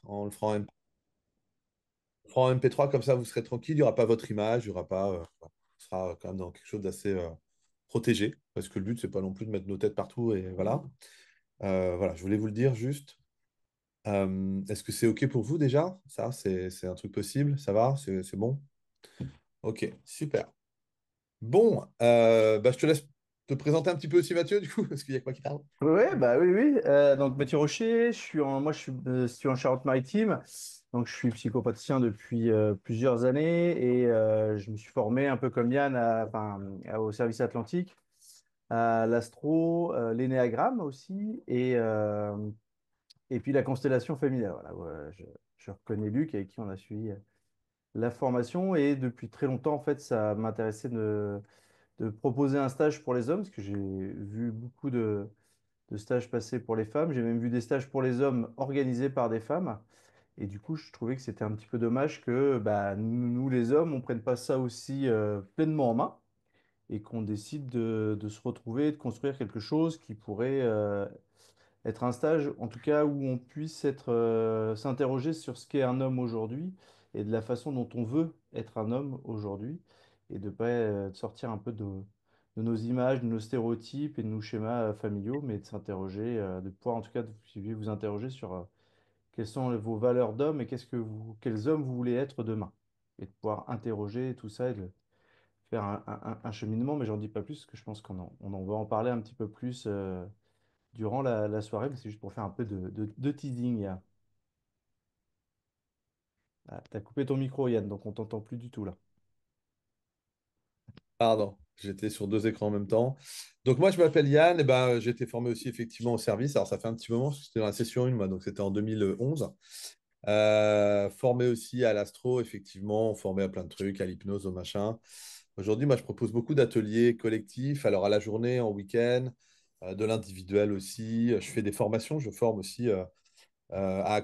On le fera en MP3, comme ça vous serez tranquille, il n'y aura pas votre image, il y aura pas. Voilà. Ce sera quand même dans quelque chose d'assez protégé, parce que le but, c'est pas non plus de mettre nos têtes partout, et voilà. Voilà, je voulais vous le dire juste. Est-ce que c'est OK pour vous déjà? Ça, c'est un truc possible? Ça va? C'est bon? OK, super. Bon, bah, je te laisse te présenter un petit peu aussi, Mathieu, du coup, parce qu'il y a que moi qui parle. Ouais, bah oui, oui. Donc Mathieu Rocher, moi je suis en Charente-Maritime, donc je suis psychopraticien depuis plusieurs années et je me suis formé un peu comme Yann au service atlantique, à l'astro, l'énéagramme aussi et puis la constellation familiale. Voilà, ouais, je reconnais Luc avec qui on a suivi la formation et depuis très longtemps en fait ça m'intéressait de proposer un stage pour les hommes parce que j'ai vu beaucoup de stages passés pour les femmes. J'ai même vu des stages pour les hommes organisés par des femmes. Et du coup, je trouvais que c'était un petit peu dommage que bah, nous, les hommes, on prenne pas ça aussi pleinement en main et qu'on décide de se retrouver, de construire quelque chose qui pourrait être un stage, en tout cas, où on puisse s'interroger sur ce qu'est un homme aujourd'hui et de la façon dont on veut être un homme aujourd'hui et de pas de sortir un peu de nos images, de nos stéréotypes et de nos schémas familiaux, mais de s'interroger, de pouvoir en tout cas vous interroger sur quelles sont vos valeurs d'homme et quels hommes vous voulez être demain. Et de pouvoir interroger tout ça et de faire un cheminement, mais j'en dis pas plus, parce que je pense on en va en parler un petit peu plus durant la soirée, mais c'est juste pour faire un peu de teasing. Ah, t'as coupé ton micro, Yann, donc on t'entend plus du tout là. Pardon, j'étais sur deux écrans en même temps. Donc moi, je m'appelle Yann, et ben, j'ai été formé aussi effectivement au service. Alors ça fait un petit moment, parce que c'était dans la session 1, moi, donc c'était en 2011. Formé aussi à l'astro, effectivement, formé à plein de trucs, à l'hypnose, au machin. Aujourd'hui, moi, je propose beaucoup d'ateliers collectifs, alors à la journée, en week-end, de l'individuel aussi. Je fais des formations, je forme aussi à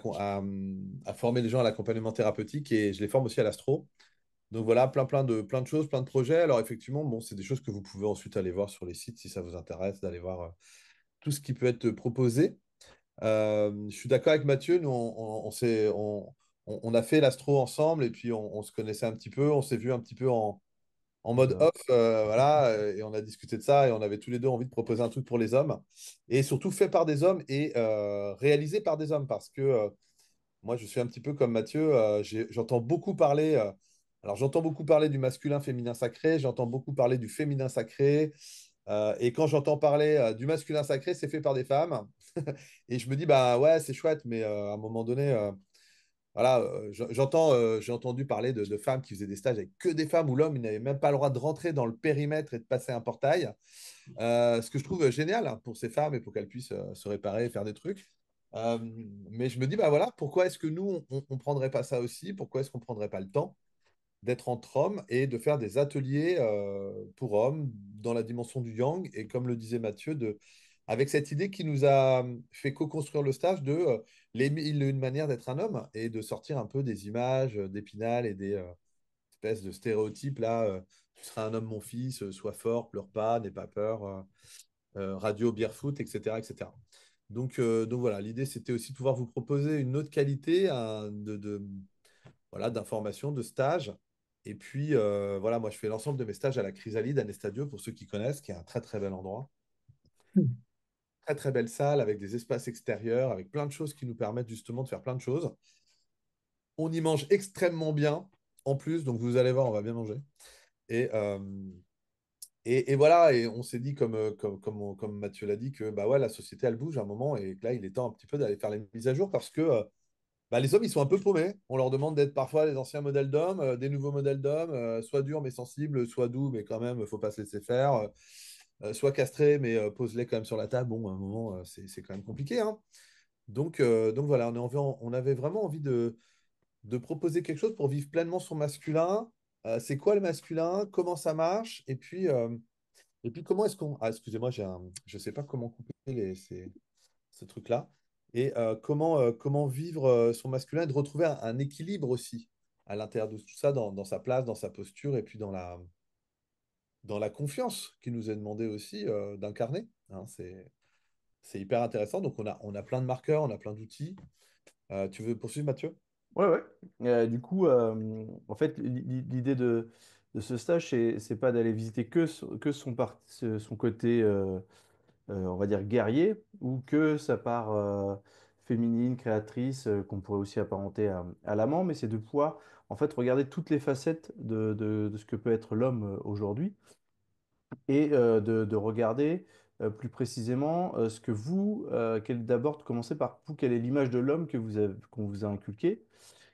former les gens à l'accompagnement thérapeutique et je les forme aussi à l'astro. Donc voilà, plein de choses, plein de projets. Alors effectivement, bon, c'est des choses que vous pouvez ensuite aller voir sur les sites si ça vous intéresse, d'aller voir tout ce qui peut être proposé. Je suis d'accord avec Mathieu, nous, on a fait l'astro ensemble et puis on se connaissait un petit peu, on s'est vu un petit peu en mode D'accord. off, voilà, et on a discuté de ça et on avait tous les deux envie de proposer un truc pour les hommes et surtout fait par des hommes et réalisé par des hommes parce que moi, je suis un petit peu comme Mathieu, j'entends beaucoup parler. Alors, j'entends beaucoup parler du masculin, féminin sacré, j'entends beaucoup parler du féminin sacré. Et quand j'entends parler du masculin sacré, c'est fait par des femmes. Et je me dis, bah ouais, c'est chouette, mais à un moment donné, voilà, j'ai entendu parler de femmes qui faisaient des stages avec que des femmes où l'homme il n'avait même pas le droit de rentrer dans le périmètre et de passer un portail. Ce que je trouve génial hein, pour ces femmes et pour qu'elles puissent se réparer et faire des trucs. Euh, mais je me dis, bah voilà, pourquoi est-ce que nous, on ne prendrait pas ça aussi? Pourquoi est-ce qu'on ne prendrait pas le temps d'être entre hommes et de faire des ateliers pour hommes dans la dimension du yang. Et comme le disait Mathieu, avec cette idée qui nous a fait co-construire le stage de les mille et une manières d'être un homme et de sortir un peu des images d'Épinal et des espèces de stéréotypes là. Tu seras un homme, mon fils, sois fort, pleure pas, n'aie pas peur, radio, bière, foot, etc., etc. Donc voilà, l'idée c'était aussi de pouvoir vous proposer une autre qualité voilà, d'information, de stage. Et puis, voilà, moi, je fais l'ensemble de mes stages à la Chrysalide, à Nestadio, pour ceux qui connaissent, qui est un très, très bel endroit. Très, très belle salle, avec des espaces extérieurs, avec plein de choses qui nous permettent justement de faire plein de choses. On y mange extrêmement bien, en plus, donc vous allez voir, on va bien manger. Et, et voilà, et on s'est dit, comme Mathieu l'a dit, que bah ouais, la société, elle bouge à un moment, et que là, il est temps un petit peu d'aller faire les mises à jour, parce que bah, les hommes, ils sont un peu paumés. On leur demande d'être parfois les anciens modèles d'hommes, des nouveaux modèles d'hommes, soit durs mais sensibles, soit doux, mais quand même, il ne faut pas se laisser faire, soit castrés, mais pose-les quand même sur la table. Bon, à un moment, c'est quand même compliqué, hein. Donc voilà, on avait vraiment envie de proposer quelque chose pour vivre pleinement son masculin. C'est quoi le masculin? Comment ça marche? Et puis comment est-ce qu'on... Ah, excusez-moi, je ne sais pas comment couper ce truc-là. Et comment vivre son masculin et de retrouver un équilibre aussi à l'intérieur de tout ça, dans sa place, dans sa posture et puis dans la confiance qui nous est demandé aussi d'incarner. Hein, c'est hyper intéressant. Donc, on a plein de marqueurs, on a plein d'outils. Tu veux poursuivre, Mathieu? Ouais, ouais. Du coup, en fait, l'idée de ce stage, c'est pas d'aller visiter que son côté, on va dire, guerrier, ou que sa part féminine, créatrice, qu'on pourrait aussi apparenter à l'amant, mais c'est de pouvoir, en fait, regarder toutes les facettes de ce que peut être l'homme aujourd'hui et de regarder plus précisément ce que vous, d'abord, commencer par vous, quelle est l'image de l'homme qu'on vous a inculqué.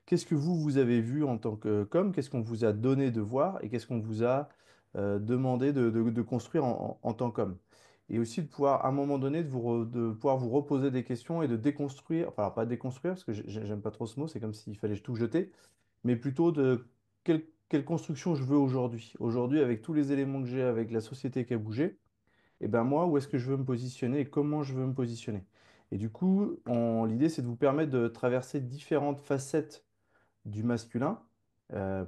Qu'est-ce que vous avez vu en tant que com? Qu'est-ce qu'on vous a donné de voir et qu'est-ce qu'on vous a demandé de construire en tant qu'homme? Et aussi de pouvoir, à un moment donné, de pouvoir vous reposer des questions et de déconstruire, enfin pas déconstruire, parce que j'aime pas trop ce mot, c'est comme s'il fallait tout jeter, mais plutôt de quelle construction je veux aujourd'hui. Aujourd'hui, avec tous les éléments que j'ai, avec la société qui a bougé, et ben moi, où est-ce que je veux me positionner et comment je veux me positionner. Et du coup, l'idée, c'est de vous permettre de traverser différentes facettes du masculin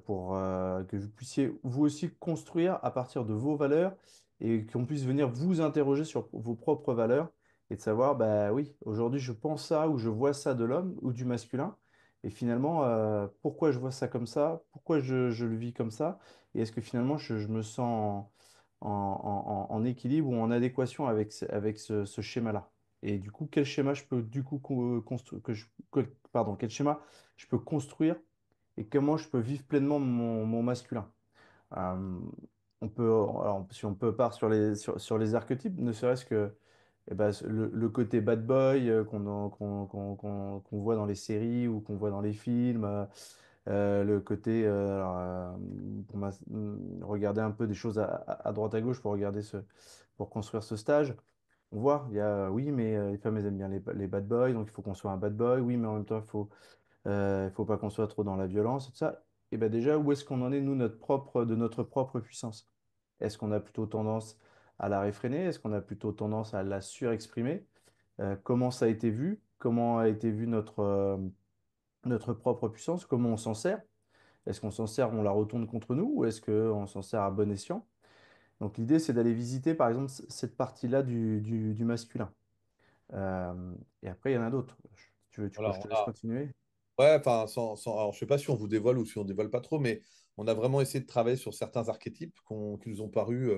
pour que vous puissiez vous aussi construire à partir de vos valeurs et qu'on puisse venir vous interroger sur vos propres valeurs et de savoir, bah oui, aujourd'hui je pense ça ou je vois ça de l'homme ou du masculin. Et finalement, pourquoi je vois ça comme ça? Pourquoi je le vis comme ça? Et est-ce que finalement je me sens en équilibre ou en adéquation avec, avec ce schéma-là? Et du coup, quel schéma je peux du coup construire, pardon, quel schéma je peux construire et comment je peux vivre pleinement mon masculin. Euh, alors, si on peut part sur les archétypes, ne serait-ce que eh ben, le côté bad boy qu'on voit dans les séries ou qu'on voit dans les films, le côté, regarder un peu des choses à droite à gauche pour pour construire ce stage. On voit, il y a, oui, mais les femmes, elles aiment bien les bad boys, donc il faut qu'on soit un bad boy. Oui, mais en même temps, il faut pas qu'on soit trop dans la violence et tout ça. Et ben déjà, où est-ce qu'on en est, nous, de notre propre puissance? Est-ce qu'on a plutôt tendance à la réfréner? Est-ce qu'on a plutôt tendance à la surexprimer? Comment ça a été vu? Comment a été vue notre propre puissance? Comment on s'en sert? Est-ce qu'on s'en sert, on la retourne contre nous ou est-ce qu'on s'en sert à bon escient? Donc l'idée, c'est d'aller visiter, par exemple, cette partie-là du masculin. Et après, il y en a d'autres. Voilà, Je on te laisse a, continuer. ouais, enfin, alors, je sais pas si on vous dévoile ou si on dévoile pas trop, mais on a vraiment essayé de travailler sur certains archétypes qui nous ont paru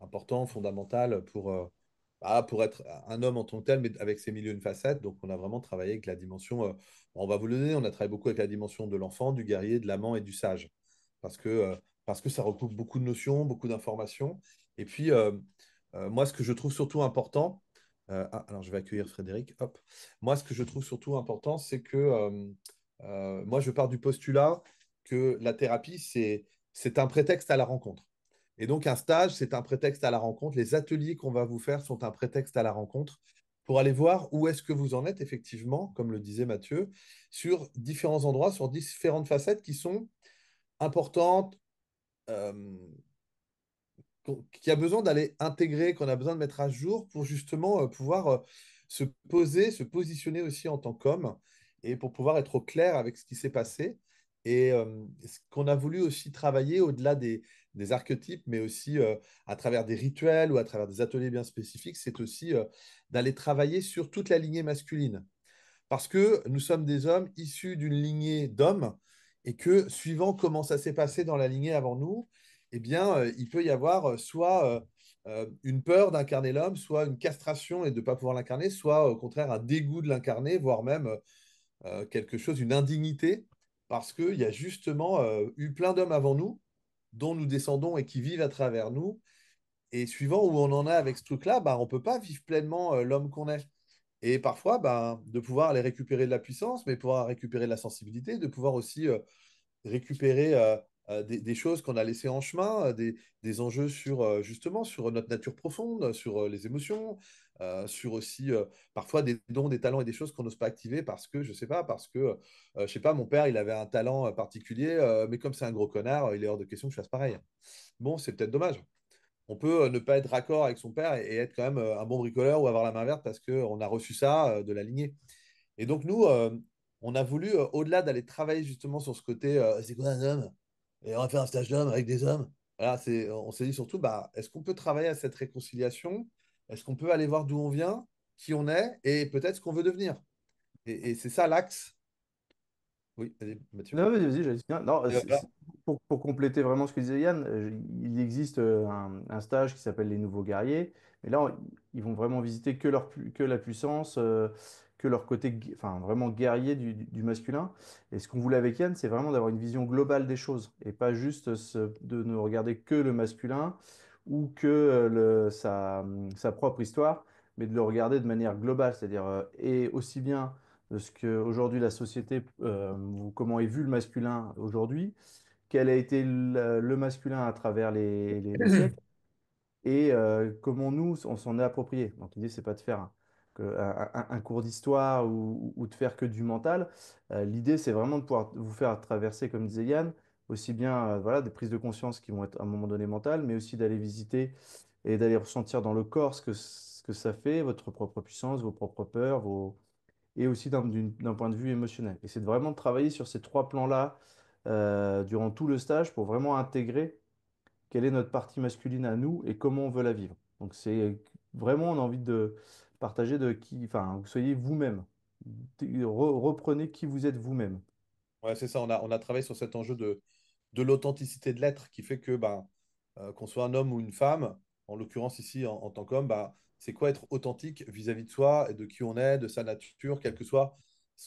importants, fondamentaux pour être un homme en tant que tel, mais avec ses mille et une facettes. Donc, on a vraiment travaillé avec la dimension, on va vous le donner, on a travaillé beaucoup avec la dimension de l'enfant, du guerrier, de l'amant et du sage. Parce que, euh, parce que ça recoupe beaucoup de notions, beaucoup d'informations. Et puis, moi, ce que je trouve surtout important, alors je vais accueillir Frédéric, hop. Moi, ce que je trouve surtout important, c'est que moi, je pars du postulat que la thérapie, c'est un prétexte à la rencontre. Et donc, un stage, c'est un prétexte à la rencontre. Les ateliers qu'on va vous faire sont un prétexte à la rencontre pour aller voir où est-ce que vous en êtes, effectivement, comme le disait Mathieu, sur différents endroits, sur différentes facettes qui sont importantes, euh, qui a besoin d'aller intégrer, qu'on a besoin de mettre à jour pour justement pouvoir se poser, se positionner aussi en tant qu'homme et pour pouvoir être au clair avec ce qui s'est passé. Et ce qu'on a voulu aussi travailler au-delà des archétypes, mais aussi à travers des rituels ou à travers des ateliers bien spécifiques, c'est aussi d'aller travailler sur toute la lignée masculine. Parce que nous sommes des hommes issus d'une lignée d'hommes et que suivant comment ça s'est passé dans la lignée avant nous, eh bien, il peut y avoir soit une peur d'incarner l'homme, soit une castration et de ne pas pouvoir l'incarner, soit au contraire un dégoût de l'incarner, voire même quelque chose, une indignité, parce qu'il y a justement eu plein d'hommes avant nous, dont nous descendons et qui vivent à travers nous. Et suivant où on en est avec ce truc-là, bah, on ne peut pas vivre pleinement l'homme qu'on est. Et parfois, ben, de pouvoir aller récupérer de la puissance, mais pouvoir récupérer de la sensibilité, de pouvoir aussi récupérer des choses qu'on a laissées en chemin, des enjeux sur justement sur notre nature profonde, sur les émotions, sur aussi parfois des dons, des talents et des choses qu'on n'ose pas activer parce que, je sais pas, je sais pas, mon père, il avait un talent particulier, mais comme c'est un gros connard, il est hors de question que je fasse pareil. Bon, c'est peut-être dommage. On peut ne pas être raccord avec son père et être quand même un bon bricoleur ou avoir la main verte parce qu'on a reçu ça de la lignée. Et donc, nous, on a voulu, au-delà d'aller travailler justement sur ce côté, c'est quoi un homme? Et on va faire un stage d'homme avec des hommes. Voilà, on s'est dit surtout, bah, est-ce qu'on peut travailler à cette réconciliation? Est-ce qu'on peut aller voir d'où on vient, qui on est et peut-être ce qu'on veut devenir? Et c'est ça l'axe. Oui, vas-y, Mathieu. Non, vas-y, j'allais finir. Non, Voilà. pour compléter vraiment ce que disait Yann, il existe un stage qui s'appelle les Nouveaux Guerriers. Mais là, ils vont vraiment visiter que la puissance, que leur côté enfin, vraiment guerrier du masculin. Et ce qu'on voulait avec Yann, c'est vraiment d'avoir une vision globale des choses et pas juste de ne regarder que le masculin ou que sa propre histoire, mais de le regarder de manière globale, c'est-à-dire et aussi bien de ce que aujourd'hui la société, ou comment est vu le masculin aujourd'hui, quel a été le masculin à travers les siècles et comment nous on s'en est approprié. Donc l'idée c'est pas de faire un cours d'histoire ou de faire que du mental. L'idée c'est vraiment de pouvoir vous faire traverser, comme disait Yann, aussi bien voilà, des prises de conscience qui vont être à un moment donné mentales, mais aussi d'aller visiter et d'aller ressentir dans le corps ce que ça fait, votre propre puissance, vos propres peurs, et aussi d'un point de vue émotionnel. Et c'est vraiment de travailler sur ces trois plans-là durant tout le stage pour vraiment intégrer quelle est notre partie masculine à nous et comment on veut la vivre. Donc c'est vraiment, on a envie de partager de qui, enfin, vous soyez vous-même. Reprenez qui vous êtes vous-même. Ouais, c'est ça, on a travaillé sur cet enjeu de l'authenticité de l'être qui fait que ben, qu'on soit un homme ou une femme, en l'occurrence ici en tant qu'homme, bah, c'est quoi être authentique vis-à-vis de soi et de qui on est, de sa nature, quels que soient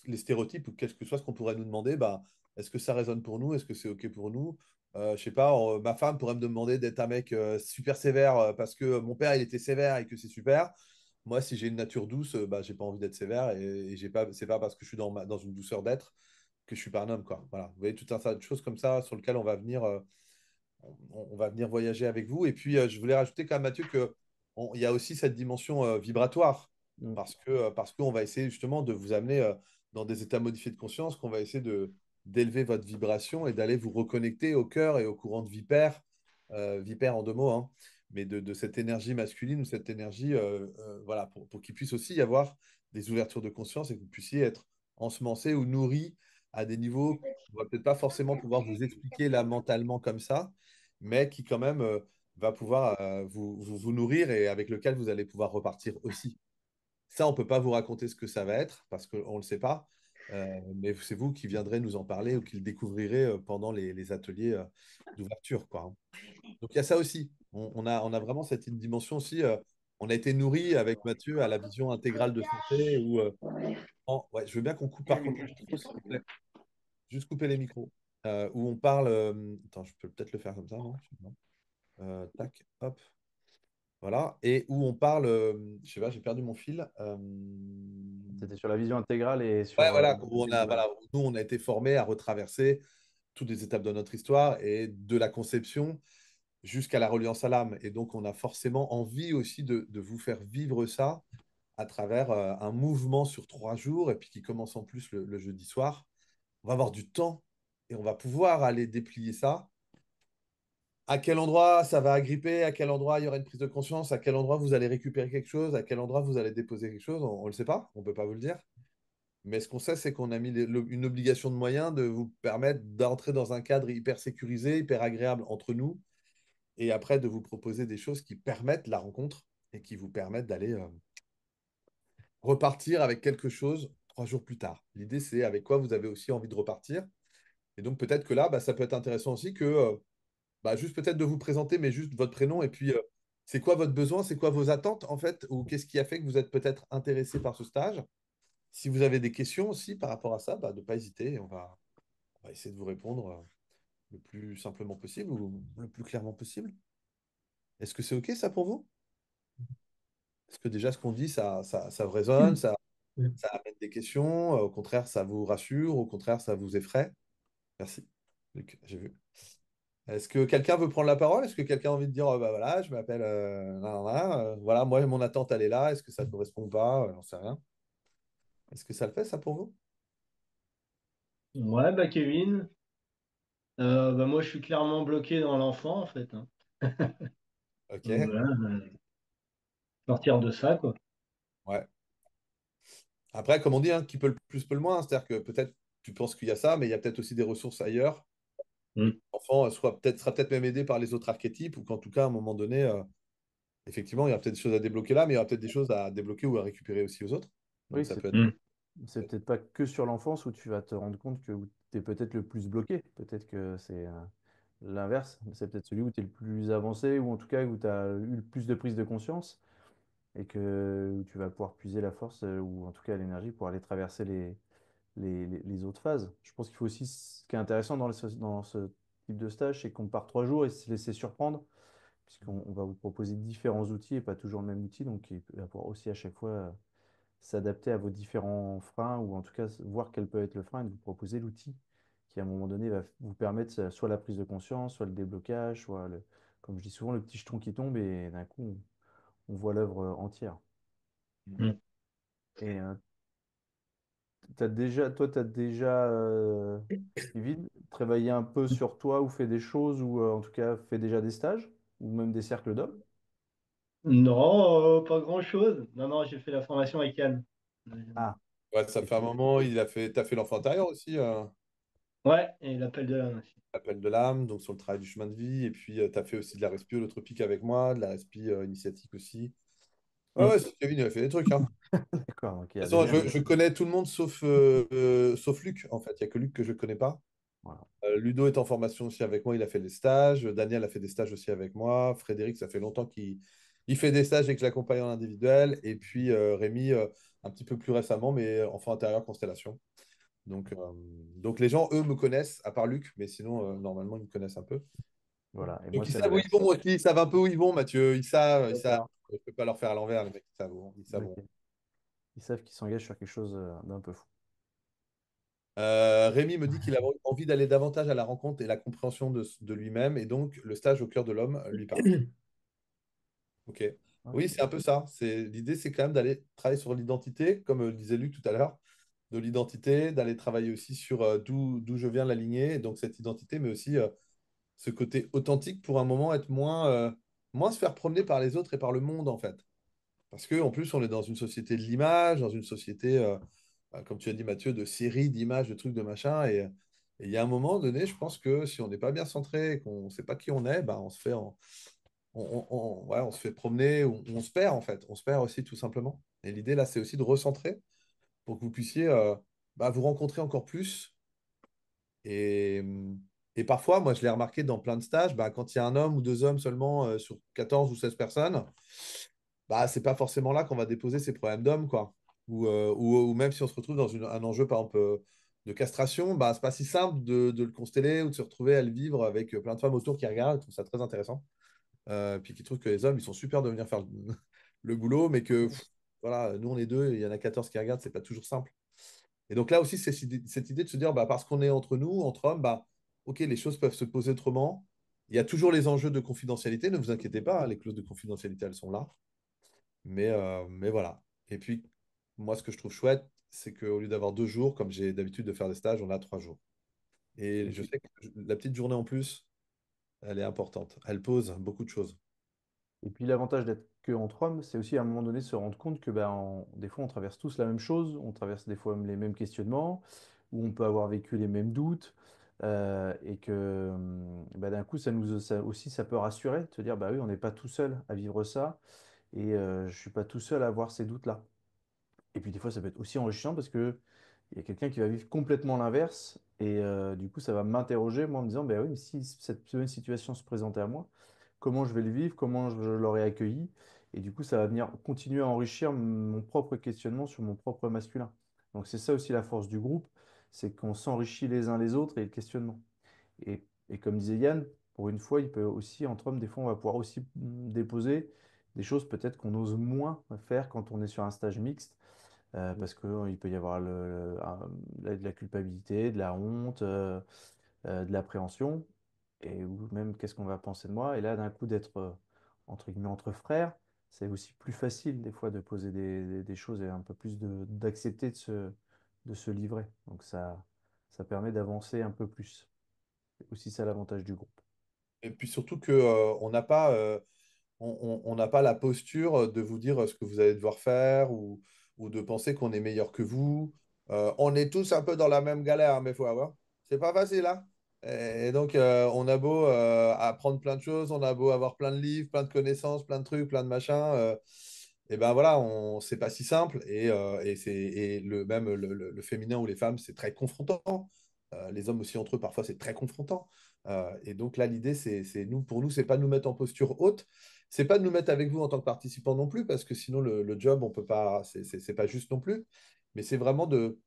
les stéréotypes ou quel que soit ce qu'on pourrait nous demander, bah, est-ce que ça résonne pour nous, est-ce que c'est OK pour nous? Je sais pas, ma femme pourrait me demander d'être un mec super sévère parce que mon père il était sévère et que c'est super. Moi, si j'ai une nature douce, bah, j'ai pas envie d'être sévère et j'ai pas, c'est pas parce que je suis dans une douceur d'être que je suis pas un homme, quoi. Voilà. Vous voyez, tout un tas de choses comme ça sur lesquelles on va venir, on va venir voyager avec vous. Et puis, je voulais rajouter quand même, Mathieu, il y a aussi cette dimension vibratoire Mm. parce qu'on va essayer justement de vous amener dans des états modifiés de conscience, qu'on va essayer d'élever votre vibration et d'aller vous reconnecter au cœur et au courant de vipère, vipère en deux mots, hein, mais de cette énergie masculine ou cette énergie, voilà, pour qu'il puisse aussi y avoir des ouvertures de conscience et que vous puissiez être ensemencé ou nourri à des niveaux qu'on va peut-être pas forcément pouvoir vous expliquer là mentalement comme ça, mais qui quand même va pouvoir vous nourrir et avec lequel vous allez pouvoir repartir aussi. Ça, on ne peut pas vous raconter ce que ça va être parce qu'on ne le sait pas, mais c'est vous qui viendrez nous en parler ou qui le découvrirez pendant les ateliers d'ouverture, quoi, hein. Donc il y a ça aussi. On a vraiment cette dimension aussi. On a été nourri avec Mathieu à la vision intégrale de santé où, ouais, je veux bien qu'on coupe par contre les micros, s'il vous plaît. Juste couper les micros. Où on parle. Attends, je peux peut-être le faire comme ça, non? Non. Tac, hop. Voilà. Et où on parle. Je sais pas, j'ai perdu mon fil. C'était sur la vision intégrale et Ouais, sur voilà. la Où on santé a, globale. voilà. Où nous, on a été formés à retraverser toutes les étapes de notre histoire et de la conception jusqu'à la reliance à l'âme. Et donc, on a forcément envie aussi de vous faire vivre ça à travers un mouvement sur 3 jours et puis qui commence en plus le jeudi soir. On va avoir du temps et on va pouvoir aller déplier ça. À quel endroit ça va agripper, à quel endroit il y aura une prise de conscience, à quel endroit vous allez récupérer quelque chose, à quel endroit vous allez déposer quelque chose, on ne le sait pas, on ne peut pas vous le dire. Mais ce qu'on sait, c'est qu'on a mis une obligation de moyens de vous permettre d'entrer dans un cadre hyper sécurisé, hyper agréable entre nous, et après de vous proposer des choses qui permettent la rencontre et qui vous permettent d'aller repartir avec quelque chose 3 jours plus tard. L'idée, c'est avec quoi vous avez aussi envie de repartir. Et donc peut-être que là, bah, ça peut être intéressant aussi que bah, juste peut-être de vous présenter, mais juste votre prénom et puis c'est quoi votre besoin, c'est quoi vos attentes en fait, ou qu'est-ce qui a fait que vous êtes peut-être intéressé par ce stage. Si vous avez des questions aussi par rapport à ça, bah, de ne pas hésiter, on va essayer de vous répondre le plus simplement possible ou le plus clairement possible. Est-ce que c'est OK ça pour vous? Est-ce que déjà ce qu'on dit, ça vous résonne, ça amène des questions, au contraire, ça vous rassure, au contraire, ça vous effraie? Merci. Luc, j'ai vu. Est-ce que quelqu'un veut prendre la parole? Est-ce que quelqu'un a envie de dire, oh, bah voilà, je m'appelle, voilà, moi, mon attente, elle est là. Est-ce que ça correspond ou pas? J'en sais rien. Est-ce que ça le fait, ça, pour vous? Ouais, bah Kevin, bah moi je suis clairement bloqué dans l'enfant en fait, hein. Donc OK. voilà, sortir de ça quoi. Ouais. Après, comme on dit, hein, qui peut le plus peut le moins. C'est-à-dire que peut-être tu penses qu'il y a ça, mais il y a peut-être aussi des ressources ailleurs. Mm. L'enfant sera peut-être même aidé par les autres archétypes, ou qu'en tout cas, à un moment donné, effectivement, il y a peut-être des choses à débloquer là, mais il y aura peut-être des choses à débloquer ou à récupérer aussi aux autres. Donc Oui, ça c'est peut être. Mm. c'est peut-être pas que sur l'enfance où tu vas te rendre compte que tu es peut-être le plus bloqué. Peut-être que c'est l'inverse. C'est peut-être celui où tu es le plus avancé, ou en tout cas où tu as eu le plus de prise de conscience et que où tu vas pouvoir puiser la force ou en tout cas l'énergie pour aller traverser les autres phases. Je pense qu'il faut aussi, ce qui est intéressant dans ce type de stage, c'est qu'on part 3 jours et se laisser surprendre, puisqu'on va vous proposer différents outils et pas toujours le même outil. Donc, il va pouvoir aussi à chaque fois s'adapter à vos différents freins, ou en tout cas voir quel peut être le frein et vous proposer l'outil qui, à un moment donné, va vous permettre soit la prise de conscience, soit le déblocage, soit, comme je dis souvent, le petit jeton qui tombe et d'un coup, on voit l'œuvre entière. Mm. Et toi, tu as déjà, Kevin, travaillé un peu sur toi ou fait des choses, ou en tout cas fait déjà des stages, ou même des cercles d'hommes? Non, pas grand-chose. Non, non, j'ai fait la formation avec Yann. Ah, Ouais, ça fait un moment, t'as fait l'enfant intérieur aussi, Ouais, et l'appel de l'âme aussi. l'appel de l'âme, donc sur le travail du chemin de vie. Et puis, tu as fait aussi de la respi holotropique avec moi, de la respi initiatique aussi. Ouais, Mm. ouais, Kevin, il a fait des trucs, hein. d'accord, donc il y De a toute façon, déjà je connais tout le monde sauf Luc, en fait. Il n'y a que Luc que je ne connais pas. voilà. Ludo est en formation aussi avec moi, il a fait des stages. Daniel a fait des stages aussi avec moi. Frédéric, ça fait longtemps qu'il il fait des stages et que je l'accompagne en individuel. Et puis Rémi, un petit peu plus récemment, mais enfant intérieur constellation. Donc, euh, donc les gens, eux, me connaissent, à part Luc, mais sinon, normalement, ils me connaissent un peu. Voilà. Et moi, Donc ils c'est savent où ils l'inverse. vont aussi, ils savent un peu où ils vont, Mathieu. Ils savent. D'accord. Je ne peux pas leur faire à l'envers, les mecs, ils savent où ils savent Ok. où. Ils savent qu'ils s'engagent sur quelque chose d'un peu fou. Rémi me dit qu'il a envie d'aller davantage à la rencontre et la compréhension de lui-même, et donc le stage au cœur de l'homme lui parle. Ok. Oui, Ok. c'est un peu ça. L'idée, c'est quand même d'aller travailler sur l'identité, comme le disait Luc tout à l'heure, de l'identité, d'aller travailler aussi sur d'où je viens, la lignée, et donc cette identité, mais aussi ce côté authentique pour un moment être moins se faire promener par les autres et par le monde, en fait. Parce qu'en plus, on est dans une société de l'image, dans une société, comme tu as dit, Mathieu, de séries, d'images, de trucs, de machin. Et il y a un moment donné, je pense que si on n'est pas bien centré, qu'on ne sait pas qui on est, bah, ouais, on se fait promener, on se perd en fait. On se perd aussi tout simplement. Et l'idée là, c'est aussi de recentrer pour que vous puissiez bah, vous rencontrer encore plus. Et, et parfois, moi, je l'ai remarqué dans plein de stages, bah, quand il y a un homme ou deux hommes seulement sur 14 ou 16 personnes, bah, c'est pas forcément là qu'on va déposer ses problèmes d'homme, quoi. Ou même si on se retrouve dans un enjeu, par exemple, de castration, bah, c'est pas si simple de le consteller ou de se retrouver à le vivre avec plein de femmes autour qui regardent. Je trouve ça très intéressant. Puis qui trouvent que les hommes, ils sont super de venir faire le boulot, mais que voilà, nous, on est deux, et il y en a 14 qui regardent, c'est pas toujours simple. Et donc là aussi, c'est cette idée de se dire, bah, parce qu'on est entre nous, entre hommes, bah, ok, les choses peuvent se poser autrement. Il y a toujours les enjeux de confidentialité, ne vous inquiétez pas, hein, les clauses de confidentialité, elles sont là. Mais voilà. Et puis, moi, ce que je trouve chouette, c'est qu'au lieu d'avoir 2 jours, comme j'ai d'habitude de faire des stages, on a 3 jours. Et Et je puis, sais que la petite journée en plus, elle est importante. Elle pose beaucoup de choses. et puis l'avantage d'être que entre hommes, c'est aussi à un moment donné se rendre compte que ben, des fois on traverse tous la même chose, on traverse des fois les mêmes questionnements, ou on peut avoir vécu les mêmes doutes, et que ben, d'un coup ça aussi ça peut rassurer, de se dire bah oui on n'est pas tout seul à vivre ça, et je suis pas tout seul à avoir ces doutes-là. Et puis des fois, ça peut être aussi enrichissant parce que il y a quelqu'un qui va vivre complètement l'inverse. Et du coup, ça va m'interroger, moi, en me disant, ben oui, mais si cette même situation se présentait à moi, comment je vais le vivre, comment je l'aurais accueilli. Et du coup, ça va venir continuer à enrichir mon propre questionnement sur mon propre masculin. Donc c'est ça aussi la force du groupe, c'est qu'on s'enrichit les uns les autres et le questionnement. Et comme disait Yann, pour une fois, il peut aussi, entre hommes, des fois, on va pouvoir aussi déposer des choses peut-être qu'on ose moins faire quand on est sur un stage mixte, parce qu'il peut y avoir de la culpabilité, de la honte, de l'appréhension, et ou même qu'est-ce qu'on va penser de moi. Et là, d'un coup, d'être entre guillemets entre frères, c'est aussi plus facile des fois de poser des choses et un peu plus d'accepter de se livrer. Donc ça permet d'avancer un peu plus. C'est aussi ça l'avantage du groupe. Et puis surtout que, on n'a pas la posture de vous dire ce que vous allez devoir faire ou de penser qu'on est meilleur que vous. On est tous un peu dans la même galère, mais il faut avoir. C'est pas facile, hein? Et donc, on a beau apprendre plein de choses, on a beau avoir plein de livres, plein de connaissances, plein de trucs, plein de machins. et ben voilà, c'est pas si simple. Même le féminin ou les femmes, c'est très confrontant. Les hommes aussi entre eux, parfois, c'est très confrontant. Et donc là, l'idée, pour nous, c'est pas de nous mettre en posture haute. C'est pas de nous mettre avec vous en tant que participants non plus, parce que sinon, le job, on peut pas, c'est pas juste non plus. Mais c'est vraiment de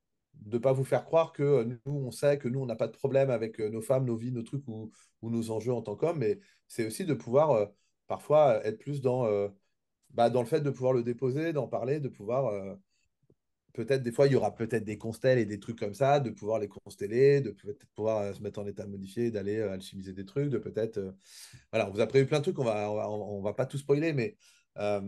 ne pas vous faire croire que nous, on sait que nous, on n'a pas de problème avec nos femmes, nos vies, nos trucs ou nos enjeux en tant qu'hommes. Mais c'est aussi de pouvoir parfois être plus dans le fait de pouvoir le déposer, d'en parler, de pouvoir peut-être des fois il y aura peut-être des constels et des trucs comme ça, de pouvoir les consteller, de peut-être pouvoir se mettre en état modifié, d'aller alchimiser des trucs, de peut-être voilà, on vous a prévu plein de trucs, on va pas tout spoiler, mais euh,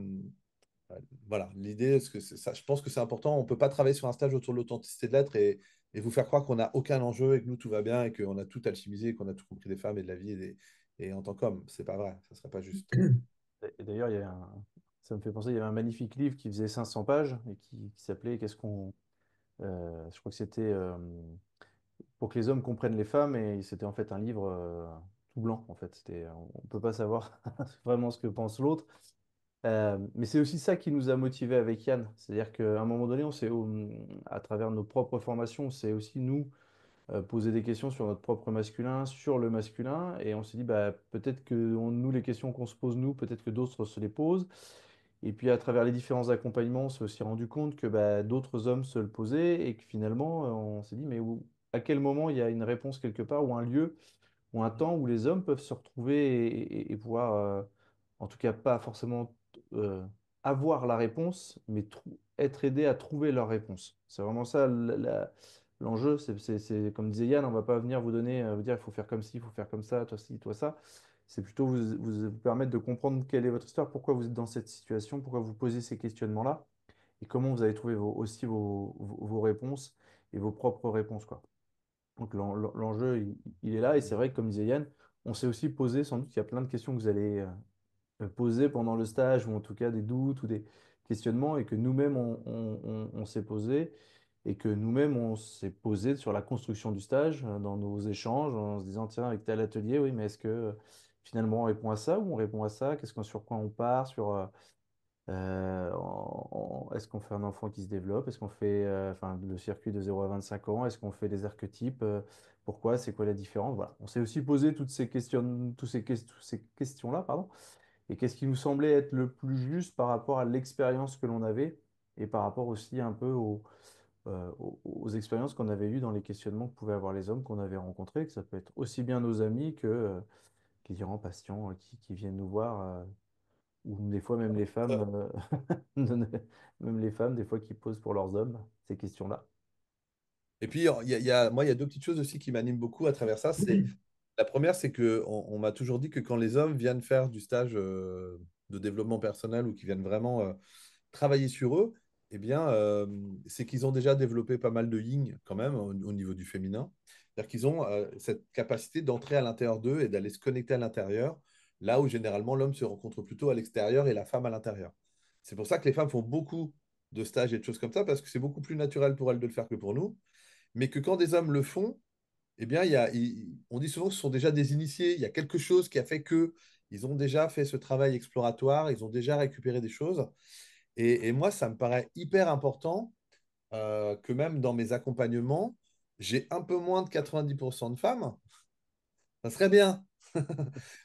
voilà, l'idée, parce que ça, je pense que c'est important, on peut pas travailler sur un stage autour de l'authenticité de l'être et vous faire croire qu'on n'a aucun enjeu et que nous tout va bien et qu'on a tout alchimisé, et qu'on a tout compris des femmes et de la vie et en tant qu'homme, c'est pas vrai, ça serait pas juste. Et d'ailleurs, ça me fait penser, il y avait un magnifique livre qui faisait 500 pages et qui s'appelait Qu'est-ce qu'on. Je crois que c'était pour que les hommes comprennent les femmes et c'était en fait un livre tout blanc. En fait, on ne peut pas savoir vraiment ce que pense l'autre. Mais c'est aussi ça qui nous a motivés avec Yann. C'est-à-dire qu'à un moment donné, à travers nos propres formations, c'est aussi nous poser des questions sur notre propre masculin, sur le masculin, et on s'est dit, bah, peut-être que nous, les questions qu'on se pose, nous, peut-être que d'autres se les posent. Et puis à travers les différents accompagnements, on s'est aussi rendu compte que bah, d'autres hommes se le posaient et que finalement, on s'est dit, mais à quel moment il y a une réponse quelque part ou un lieu ou un temps où les hommes peuvent se retrouver et pouvoir, en tout cas pas forcément euh, avoir la réponse, mais être aidés à trouver leur réponse. C'est vraiment ça l'enjeu. Comme disait Yann, on va pas venir vous donner, vous dire il faut faire comme ci, il faut faire comme ça, toi ci, toi ça. C'est plutôt vous permettre de comprendre quelle est votre histoire, pourquoi vous êtes dans cette situation, pourquoi vous posez ces questionnements-là et comment vous allez trouver aussi vos réponses et vos propres réponses, quoi. Donc l'enjeu, il est là et c'est vrai que comme disait Yann, on s'est aussi posé, sans doute, il y a plein de questions que vous allez poser pendant le stage ou en tout cas des doutes ou des questionnements et que nous-mêmes on s'est posé et que nous-mêmes on s'est posé sur la construction du stage dans nos échanges en se disant tiens avec tel atelier oui mais est-ce que finalement on répond à ça ou on répond à ça sur quoi on part est-ce qu'on fait un enfant qui se développe? Est-ce qu'on fait enfin, le circuit de 0 à 25 ans? Est-ce qu'on fait des archétypes? Pourquoi? C'est quoi la différence? Voilà. On s'est aussi posé toutes ces questions-là, pardon. Et qu'est-ce qui nous semblait être le plus juste par rapport à l'expérience que l'on avait et par rapport aussi un peu aux expériences qu'on avait eues dans les questionnements que pouvaient avoir les hommes qu'on avait rencontrés, que ça peut être aussi bien nos amis que les différents patients qui viennent nous voir. Ou des fois, même les femmes, même les femmes, des fois, qui posent pour leurs hommes ces questions-là. Et puis, moi, il y a deux petites choses aussi qui m'animent beaucoup à travers ça. La première, c'est que on m'a toujours dit que quand les hommes viennent faire du stage de développement personnel ou qui viennent vraiment travailler sur eux, eh bien, c'est qu'ils ont déjà développé pas mal de yin quand même au niveau du féminin. C'est-à-dire qu'ils ont cette capacité d'entrer à l'intérieur d'eux et d'aller se connecter à l'intérieur, là où généralement l'homme se rencontre plutôt à l'extérieur et la femme à l'intérieur. C'est pour ça que les femmes font beaucoup de stages et de choses comme ça, parce que c'est beaucoup plus naturel pour elles de le faire que pour nous. Mais que quand des hommes le font, eh bien, on dit souvent que ce sont déjà des initiés. Il y a quelque chose qui a fait que ils ont déjà fait ce travail exploratoire, ils ont déjà récupéré des choses. Et moi, ça me paraît hyper important que même dans mes accompagnements, j'ai un peu moins de 90% de femmes. Ça serait bien.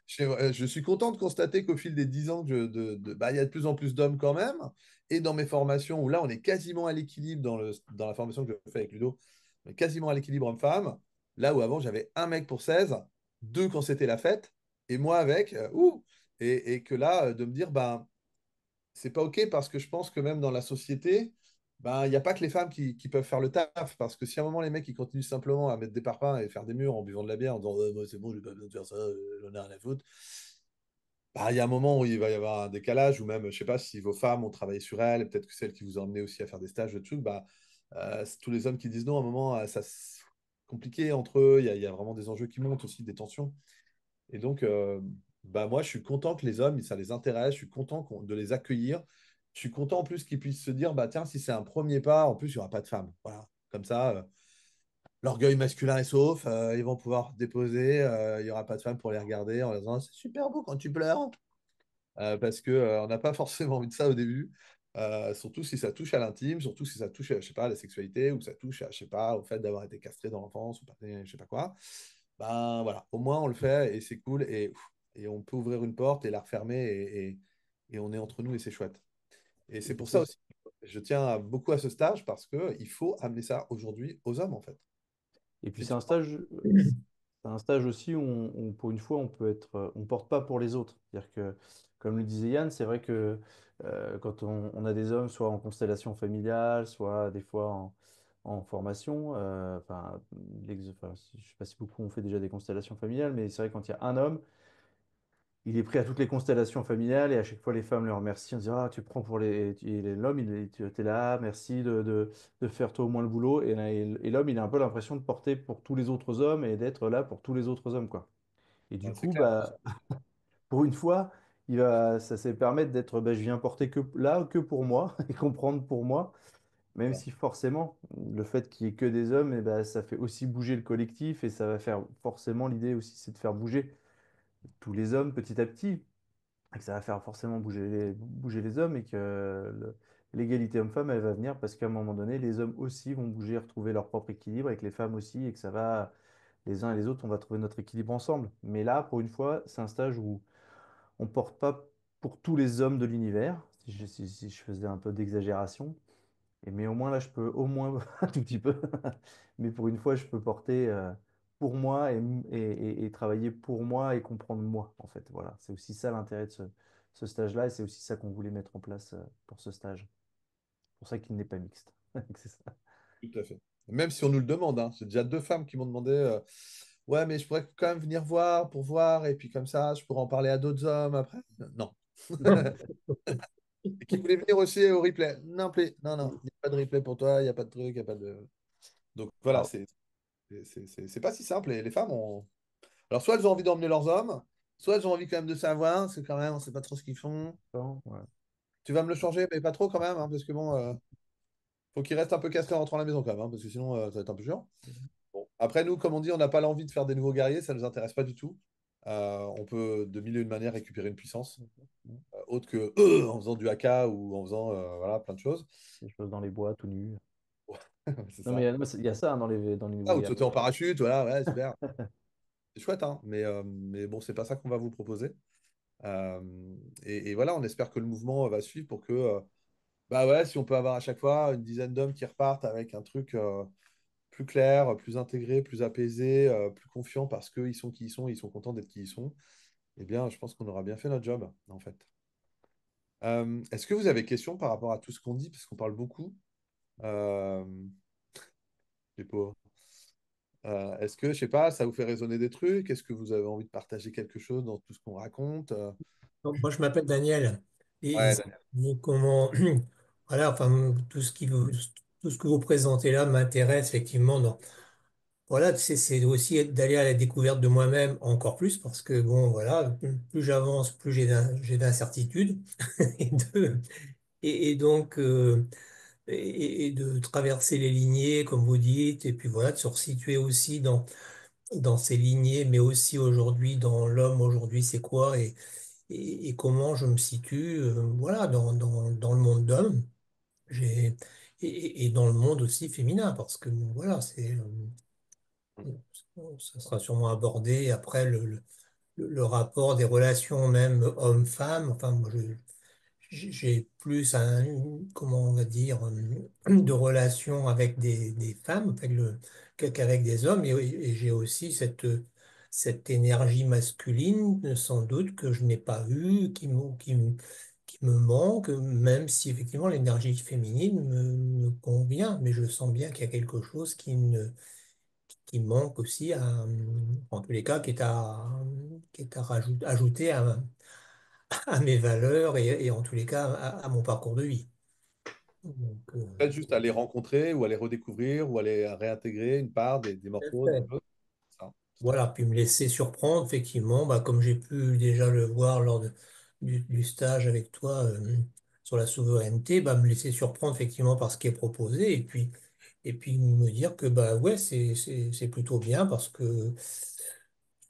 Je suis content de constater qu'au fil des 10 ans, il y a de plus en plus d'hommes quand même. Et dans mes formations, où là, on est quasiment à l'équilibre dans la formation que je fais avec Ludo, on est quasiment à l'équilibre homme-femme. Là où avant, j'avais un mec pour 16, deux quand c'était la fête, et moi avec. Et que là, de me dire, ben, c'est pas OK parce que je pense que même dans la société, ben, il n'y a pas que les femmes qui peuvent faire le taf. Parce que si à un moment, les mecs ils continuent simplement à mettre des parpaings et faire des murs en buvant de la bière en disant moi, c'est bon, j'ai pas besoin de faire ça, j'en ai rien à foutre, bah, il y a un moment où il va y avoir un décalage, ou même, je sais pas, si vos femmes ont travaillé sur elles, et peut-être que celles qui vous ont emmené aussi à faire des stages de trucs, bah, c'est tous les hommes qui disent non, à un moment, c'est compliqué entre eux, il y a vraiment des enjeux qui montent aussi, des tensions. Et donc, bah, moi, je suis content que les hommes, ça les intéresse, je suis content de les accueillir. Je suis content en plus qu'ils puissent se dire, bah tiens, si c'est un premier pas, en plus, il n'y aura pas de femmes. Voilà. Comme ça, l'orgueil masculin est sauf, ils vont pouvoir déposer, il n'y aura pas de femmes pour les regarder en leur disant, c'est super beau quand tu pleures. Parce qu'on n'a pas forcément envie de ça au début. surtout si ça touche à l'intime, surtout si ça touche, je sais pas, à la sexualité, ou que ça touche, à, je sais pas, au fait d'avoir été castré dans l'enfance, ou pas, je sais pas quoi. Ben voilà, au moins on le fait et c'est cool et on peut ouvrir une porte et la refermer et on est entre nous et c'est chouette. Et c'est pour ça aussi, je tiens beaucoup à ce stage parce qu'il faut amener ça aujourd'hui aux hommes en fait. Et puis Si tu- c'est un stage aussi où, pour une fois, on porte pas pour les autres. C'est-à-dire que, comme le disait Yann, c'est vrai que quand on a des hommes, soit en constellation familiale, soit des fois en formation, je sais pas si beaucoup ont fait déjà des constellations familiales, mais c'est vrai que quand il y a un homme, il est pris à toutes les constellations familiales et à chaque fois les femmes le remercient en disant ah tu prends pour l'homme tu es là merci de faire toi au moins le boulot et l'homme il a un peu l'impression de porter pour tous les autres hommes et d'être là pour tous les autres hommes quoi. Et du Ben, c'est coup clair. bah pour une fois ça se permettre d'être bah, je viens porter que là que pour moi et comprendre pour moi même Voilà. si forcément le fait qu'il y ait que des hommes et ben ça fait aussi bouger le collectif et ça va faire forcément l'idée aussi c'est de faire bouger tous les hommes petit à petit et que ça va faire forcément bouger les hommes et que l'égalité homme-femme, elle va venir parce qu'à un moment donné, les hommes aussi vont bouger, retrouver leur propre équilibre avec les femmes aussi et que ça va, les uns et les autres, on va trouver notre équilibre ensemble. Mais là, pour une fois, c'est un stage où on porte pas pour tous les hommes de l'univers, si je faisais un peu d'exagération, mais au moins là, je peux au moins un tout petit peu, mais pour une fois, je peux porter pour moi et travailler pour moi et comprendre moi, en fait. Voilà, c'est aussi ça l'intérêt de ce stage-là et c'est aussi ça qu'on voulait mettre en place pour ce stage. C'est pour ça qu'il n'est pas mixte. C'est ça. Tout à fait. Même si on nous le demande, hein. C'est déjà deux femmes qui m'ont demandé ouais, mais je pourrais quand même venir voir pour voir, et puis comme ça, je pourrais en parler à d'autres hommes après. Non. Et qui voulait venir aussi au replay. Non, plus. Non, non, il n'y a pas de replay pour toi, il n'y a pas de truc, il n'y a pas de. Donc voilà, Ah, c'est pas si simple. Et les femmes ont. Alors, soit elles ont envie d'emmener leurs hommes, soit elles ont envie quand même de savoir, parce que quand même, on ne sait pas trop ce qu'ils font. bon, ouais. Tu vas me le changer, mais pas trop quand même, hein, parce que bon, faut qu'il reste un peu castré en rentrant à la maison quand même, hein, parce que sinon, ça va être un peu chiant. Bon. Après, nous, comme on dit, on n'a pas l'envie de faire des nouveaux guerriers, ça ne nous intéresse pas du tout. On peut, de mille et une manières, récupérer une puissance, autre que en faisant du haka ou en faisant voilà, plein de choses. Des choses dans les bois, tout nu. C'est Non, mais ça. il y a ça hein, dans les Ah, nouveaux ou de guerres. sauter en parachute, voilà, ouais, super. C'est chouette, hein, mais bon, c'est pas ça qu'on va vous proposer. Euh, et voilà, on espère que le mouvement va suivre pour que, bah ouais, si on peut avoir à chaque fois une dizaine d'hommes qui repartent avec un truc plus clair, plus intégré, plus apaisé, plus confiant parce qu'ils sont qui ils sont, ils sont contents d'être qui ils sont, eh bien, je pense qu'on aura bien fait notre job, en fait. Est-ce que vous avez des questions par rapport à tout ce qu'on dit, parce qu'on parle beaucoup, euh, les pauvres. Est-ce que, je sais pas, ça vous fait résonner des trucs? Est-ce que vous avez envie de partager quelque chose dans tout ce qu'on raconte? Donc, moi, je m'appelle Daniel. Et Ouais, comment, voilà, enfin, tout ce que vous présentez là m'intéresse effectivement. Voilà, c'est aussi d'aller à la découverte de moi-même encore plus parce que, bon, voilà, plus j'avance, plus j'ai d'incertitudes. Et, et donc, et de traverser les lignées, comme vous dites, et puis voilà, de se resituer aussi dans ces lignées, mais aussi aujourd'hui, dans l'homme, aujourd'hui, c'est quoi? Et comment je me situe voilà, dans le monde d'homme j'ai, et dans le monde aussi féminin, parce que bon, voilà, ça sera sûrement abordé après le rapport des relations même homme-femme. Enfin, moi, j'ai plus comment on va dire, de relations avec des femmes qu'avec des hommes. Et j'ai aussi cette énergie masculine, sans doute, que je n'ai pas eue, qui me manque, même si effectivement l'énergie féminine me convient. Mais je sens bien qu'il y a quelque chose qui manque aussi, en tous les cas, qui est à ajouter à mes valeurs et en tous les cas à mon parcours de vie. Donc, peut-être juste à les rencontrer ou à les redécouvrir ou à les réintégrer une part des tout à morceaux d'un fait. peu. C'est ça. Voilà, puis me laisser surprendre, effectivement, bah, comme j'ai pu déjà le voir lors du stage avec toi sur la souveraineté, bah, me laisser surprendre effectivement par ce qui est proposé et puis me dire que bah, ouais, c'est plutôt bien parce que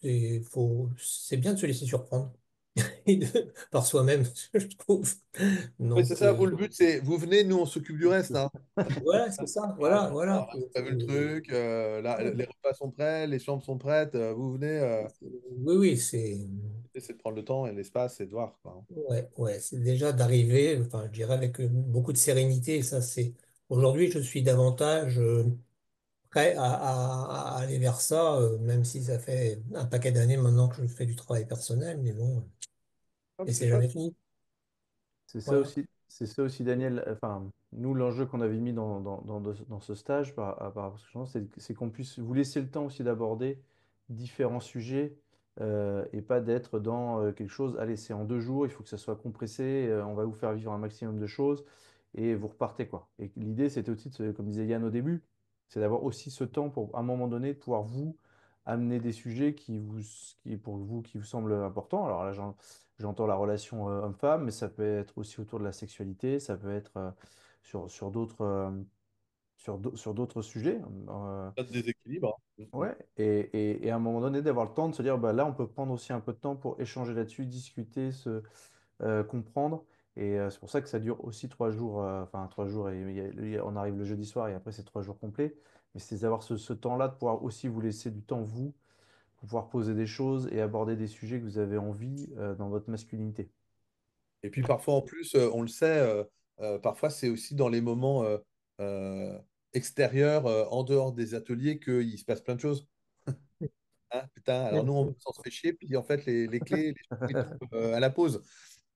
c'est bien de se laisser surprendre. par soi-même, je trouve. Oui, c'est Donc, ça, vous, le but, c'est vous venez, nous, on s'occupe du reste, hein. voilà, c'est ça. Ouais, Voilà, voilà. on a prévu le truc, les repas sont prêts, les chambres sont prêtes, vous venez, Oui, oui, c'est c'est de prendre le temps et l'espace et de voir, quoi, hein. ouais, ouais, c'est déjà d'arriver, enfin, je dirais avec beaucoup de sérénité. Et ça, c'est aujourd'hui, je suis davantage prêt à aller vers ça, même si ça fait un paquet d'années maintenant que je fais du travail personnel, mais bon, Ah, mais et c'est c'est chouette. jamais fini. Voilà. C'est ça aussi, Daniel. Enfin, nous, l'enjeu qu'on avait mis dans ce stage, par rapport à ce que je pense, c'est qu'on puisse vous laisser le temps aussi d'aborder différents sujets et pas d'être dans quelque chose. Allez, c'est en 2 jours, il faut que ça soit compressé, on va vous faire vivre un maximum de choses et vous repartez, quoi. Et l'idée, c'était aussi, comme disait Yann au début, c'est d'avoir aussi ce temps pour, à un moment donné, de pouvoir vous amener des sujets pour vous, qui vous semblent importants. Alors là, j'entends la relation homme-femme, mais ça peut être aussi autour de la sexualité, ça peut être sur d'autres sur d'autres sujets. Pas de déséquilibre, hein. Ouais, et à un moment donné, d'avoir le temps de se dire, bah, là, on peut prendre aussi un peu de temps pour échanger là-dessus, discuter, comprendre. Et c'est pour ça que ça dure aussi 3 jours, enfin 3 jours, et on arrive le jeudi soir, et après, c'est 3 jours complets. Mais c'est d'avoir ce temps-là, de pouvoir aussi vous laisser du temps, vous, pour pouvoir poser des choses et aborder des sujets que vous avez envie dans votre masculinité. Et puis parfois, en plus, on le sait, parfois, c'est aussi dans les moments euh, extérieurs, en dehors des ateliers, qu'il se passe plein de choses. Hein, putain, alors nous, on se fait chier, puis en fait, les clés, les choses, ils tombent, à la pause.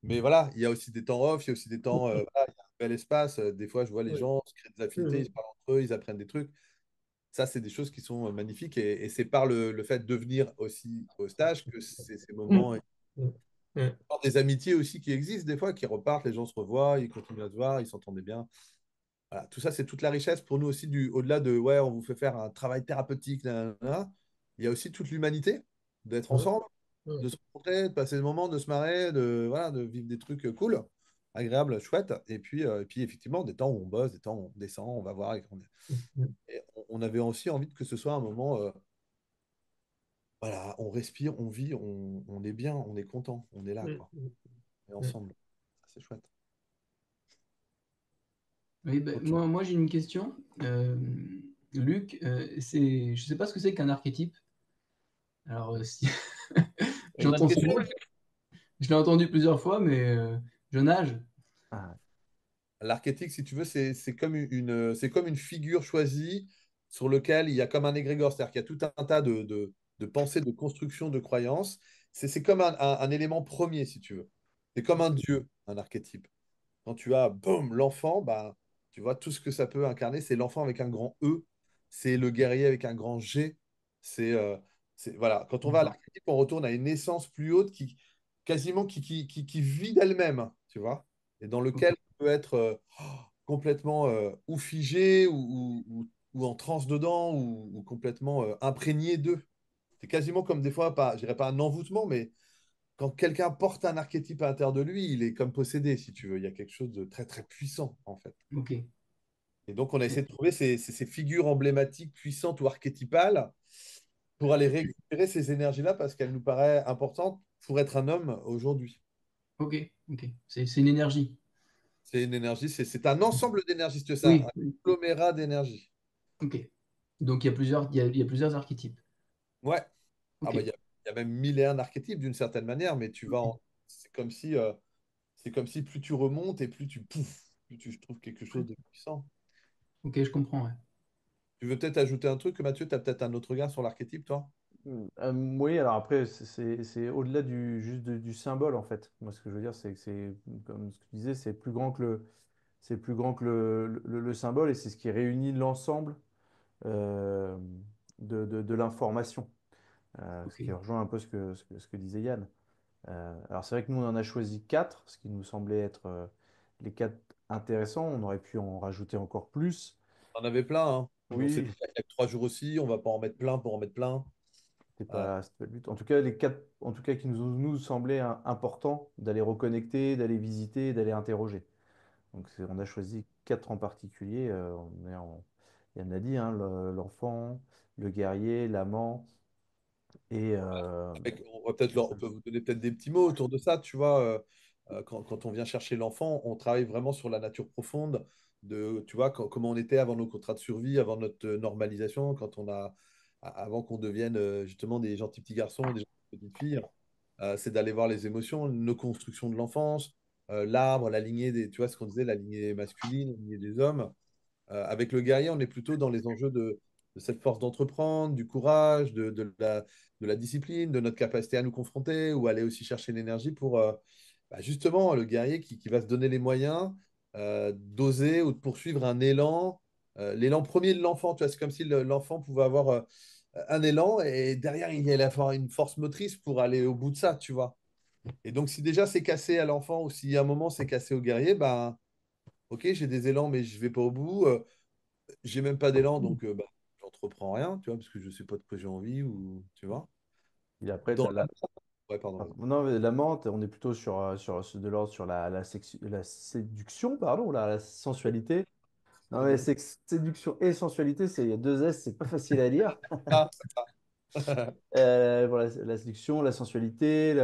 Mais voilà, il y a aussi des temps off, il y a aussi des temps, voilà, il y a un bel espace. Des fois, je vois les gens se créer des affinités, ils se parlent entre eux, ils apprennent des trucs. Ça, c'est des choses qui sont magnifiques. Et c'est par le fait de venir aussi au stage que c'est ces moments, des amitiés aussi qui existent des fois, qui repartent, les gens se revoient, ils continuent à se voir, ils s'entendaient bien. Voilà, tout ça, c'est toute la richesse pour nous aussi, au-delà de, ouais, on vous fait faire un travail thérapeutique, nanana. Il y a aussi toute l'humanité, d'être ensemble, de se rencontrer, de passer des moments, de se marrer, voilà, de vivre des trucs cool, agréables, chouettes. Et puis, effectivement, des temps où on bosse, des temps où on descend, on va voir. Et on avait aussi envie que ce soit un moment, voilà, on respire, on vit, on est bien, on est content, on est là, quoi. On est ensemble. C'est chouette. Oui, ben, Ok. moi j'ai une question. Luc, je ne sais pas ce que c'est qu'un archétype. Alors, si... On a une j'entends question. souvent, je l'ai entendu plusieurs fois, mais je nage. Ah, L'archétype, si tu veux, c'est comme une figure choisie sur lequel il y a comme un égrégore. C'est-à-dire qu'il y a tout un tas de pensées, de constructions, de croyances. C'est comme un élément premier, si tu veux. C'est comme un dieu, un archétype. Quand tu as, boum, l'enfant, bah, tu vois tout ce que ça peut incarner. C'est l'enfant avec un grand E. C'est le guerrier avec un grand G. C'est, voilà. Quand on va à Mhm. l'archétype, on retourne à une essence plus haute qui quasiment qui vit d'elle-même, tu vois, et dans Ok, lequel on peut être complètement ou figé ou en transe dedans ou complètement imprégné d'eux. C'est quasiment comme des fois, pas, je dirais pas un envoûtement, mais quand quelqu'un porte un archétype à l'intérieur de lui, il est comme possédé, si tu veux. Il y a quelque chose de très, très puissant, en fait. ok. Et donc, on a essayé de trouver ces figures emblématiques, puissantes ou archétypales pour aller récupérer ces énergies-là parce qu'elles nous paraissent importantes pour être un homme aujourd'hui. Ok, ok. C'est une énergie. C'est une énergie, c'est un ensemble d'énergies, c'est ça, un Oui, oui. agglomérat d'énergie. Ok. Donc il y a plusieurs archétypes. Ouais. Ah Ok. bah, il y a même mille et un archétypes d'une certaine manière, mais tu vas Ok, en... c'est comme si plus tu remontes et plus tu pouf, plus tu trouves quelque chose de puissant. ok, je comprends. Ouais. Tu veux peut-être ajouter un truc, Mathieu, tu as peut-être un autre regard sur l'archétype, toi? oui, alors après, c'est au-delà du symbole, en fait. Moi, ce que je veux dire, c'est que comme ce que tu disais, c'est plus grand que le symbole, et c'est ce qui réunit l'ensemble euh, de l'information. Ce Ok, qui rejoint un peu ce que disait Yann. Alors c'est vrai que nous, on en a choisi quatre, ce qui nous semblait être les quatre intéressants. On aurait pu en rajouter encore plus. On en avait plein, hein. Mais on s'est dit, Oui, il y a que 3 jours aussi, on va pas en mettre plein pour en mettre plein. c'était pas le but. En tout cas, les quatre, en tout cas, qui nous semblaient importants d'aller reconnecter, d'aller visiter, d'aller interroger. Donc on a choisi quatre en particulier. Yann a dit, hein, l'enfant, le guerrier, l'amant, Et On va peut-être on peut vous donner peut-être des petits mots autour de ça, tu vois. Quand on vient chercher l'enfant, on travaille vraiment sur la nature profonde de, tu vois, comment on était avant nos contrats de survie, avant notre normalisation, avant qu'on devienne justement des gentils petits garçons, des gentilles petites filles. C'est d'aller voir les émotions, nos constructions de l'enfance, l'arbre, la lignée des, tu vois ce qu'on disait, la lignée masculine, la lignée des hommes. Avec le guerrier, on est plutôt dans les enjeux de cette force d'entreprendre, du courage, de la discipline, de notre capacité à nous confronter ou aller aussi chercher l'énergie pour justement le guerrier qui va se donner les moyens d'oser ou de poursuivre un élan, l'élan premier de l'enfant. Tu vois, c'est comme si l'enfant pouvait avoir un élan et derrière il allait avoir une force motrice pour aller au bout de ça, tu vois. Et donc si déjà c'est cassé à l'enfant ou si à un moment c'est cassé au guerrier, ben ok, j'ai des élans mais je vais pas au bout. J'ai même pas d'élan, donc j'entreprends rien, tu vois, parce que je sais pas de quoi j'ai envie, ou tu vois. et après, tu Dans as la... Ouais, pardon, vas-y. non, mais la menthe, on est plutôt de l'ordre sur la séduction, pardon, la sensualité. Non, C'est mais bon. c'est que séduction et sensualité, il y a deux S, c'est pas facile à dire. Ah, Voilà, la séduction, la sensualité,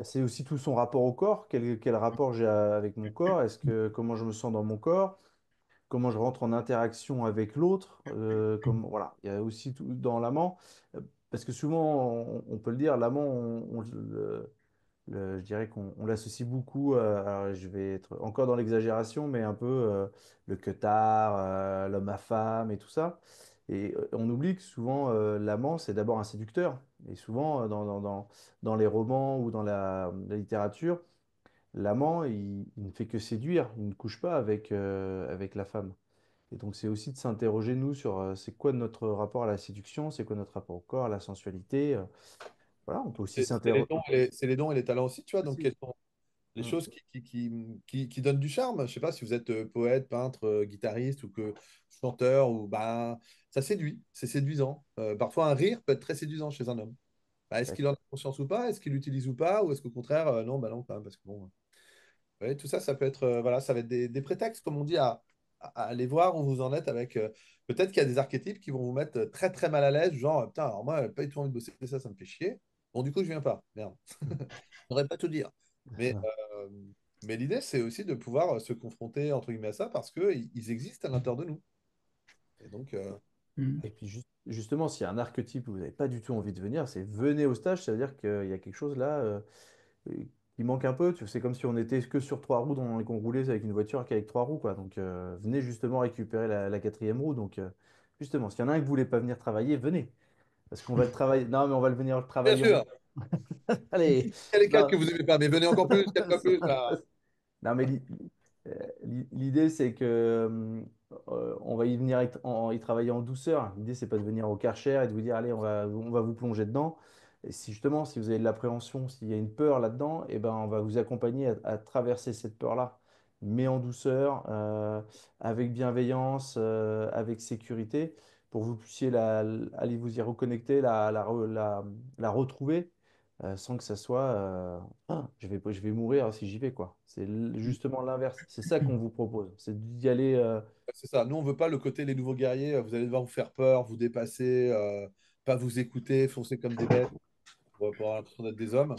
c'est aussi tout son rapport au corps. Quel rapport j'ai avec mon corps? Comment je me sens dans mon corps? Comment je rentre en interaction avec l'autre? Voilà, il y a aussi tout dans l'amant, parce que souvent, on peut le dire, l'amant, je dirais qu'on l'associe beaucoup, alors je vais être encore dans l'exagération, mais un peu le queutard, l'homme à femme et tout ça. Et on oublie que souvent, l'amant, c'est d'abord un séducteur. Et souvent, dans les romans ou dans la littérature, l'amant, il ne fait que séduire, il ne couche pas avec la femme. Et donc, c'est aussi de s'interroger, nous, sur c'est quoi notre rapport à la séduction, c'est quoi notre rapport au corps, à la sensualité. Voilà, on peut aussi c'est les s'interroger. dons c'est les dons et les talents aussi, tu vois. Donc, quelles sont les choses qui donnent du charme? Je sais pas si vous êtes poète, peintre, guitariste ou que chanteur, ou bah, ça séduit, c'est séduisant. Parfois, un rire peut être très séduisant chez un homme. Bah, est-ce qu'il en a conscience ou pas? Est-ce qu'il l'utilise ou pas? Ou est-ce qu'au contraire, non, bah non, quand même, parce que bon. Ouais, tout ça, ça peut être, voilà, ça va être des prétextes, comme on dit, à aller voir où vous en êtes avec. Peut-être qu'il y a des archétypes qui vont vous mettre très très mal à l'aise, genre, putain, alors moi, pas du tout envie de bosser ça, ça me fait chier. Bon, du coup, je viens pas. Merde. J'aurais pas tout dire. Mais, euh, mais l'idée, c'est aussi de pouvoir se confronter, entre guillemets, à ça, parce qu'ils existent à l'intérieur de nous. Et donc, Mm. Et puis justement, s'il y a un archétype où vous n'avez pas du tout envie de venir, c'est venez au stage, ça veut dire qu'il y a quelque chose là euh, qui manque un peu. C'est comme si on était que sur trois roues et qu'on roulait avec une voiture qu'avec trois roues, quoi. Donc venez justement récupérer la quatrième roue. Donc justement, s'il y en a un que vous voulez pas venir travailler, venez. Parce qu'on va le travailler. Non, mais on va le venir le bien travailler. sûr, Allez. il y a les quatre Non. que vous aimez pas, mais venez encore plus, quatre fois plus, là. Non, mais l'idée, c'est que on va y venir y travailler en douceur. L'idée, c'est pas de venir au Karcher et de vous dire, allez, on va vous plonger dedans. Et si justement, si vous avez de l'appréhension, s'il y a une peur là-dedans, eh ben, on va vous accompagner à traverser cette peur-là, mais en douceur, avec bienveillance, avec sécurité, pour que vous puissiez aller vous y reconnecter, la retrouver sans que ça soit je vais mourir si j'y vais, quoi. C'est justement l'inverse. C'est ça qu'on vous propose. C'est d'y aller. C'est ça. Nous, on veut pas le côté les nouveaux guerriers. Vous allez devoir vous faire peur, vous dépasser, pas vous écouter, foncer comme des bêtes pour avoir l'impression d'être des hommes.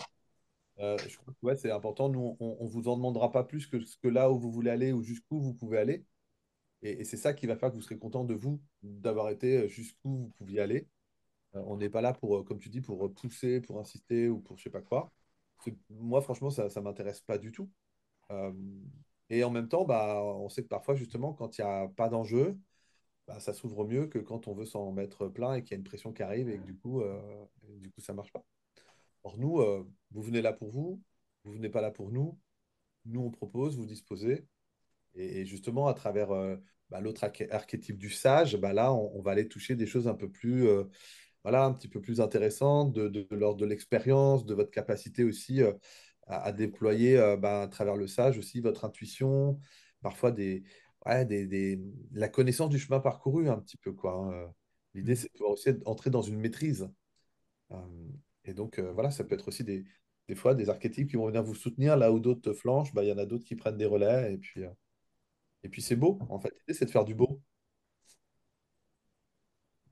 Je crois que ouais, c'est important. Nous, on vous en demandera pas plus que ce que là où vous voulez aller ou jusqu'où vous pouvez aller. Et c'est ça qui va faire que vous serez content de vous, d'avoir été jusqu'où vous pouviez aller. On n'est pas là pour, comme tu dis, pour pousser, pour insister ou pour je sais pas quoi. Moi, franchement, ça ne m'intéresse pas du tout. Euh, et en même temps, bah, on sait que parfois, justement, quand il n'y a pas d'enjeu, bah, ça s'ouvre mieux que quand on veut s'en mettre plein et qu'il y a une pression qui arrive et que du coup ça marche pas. Or, nous, vous venez là pour vous venez pas là pour nous. Nous, on propose, vous disposez. Et justement, à travers l'autre archétype du sage, bah, là, on va aller toucher des choses un peu plus, voilà, un petit peu plus intéressantes de l'ordre de l'expérience, de votre capacité aussi à déployer à travers le sage aussi votre intuition, parfois ouais, la connaissance du chemin parcouru un petit peu, quoi, hein. L'idée, Mm. c'est de pouvoir aussi entrer dans une maîtrise. Euh, et donc, voilà, ça peut être aussi des fois des archétypes qui vont venir vous soutenir là où d'autres flanchent. Bah, il y en a d'autres qui prennent des relais. Et puis c'est beau, en fait. L'idée, c'est de faire du beau.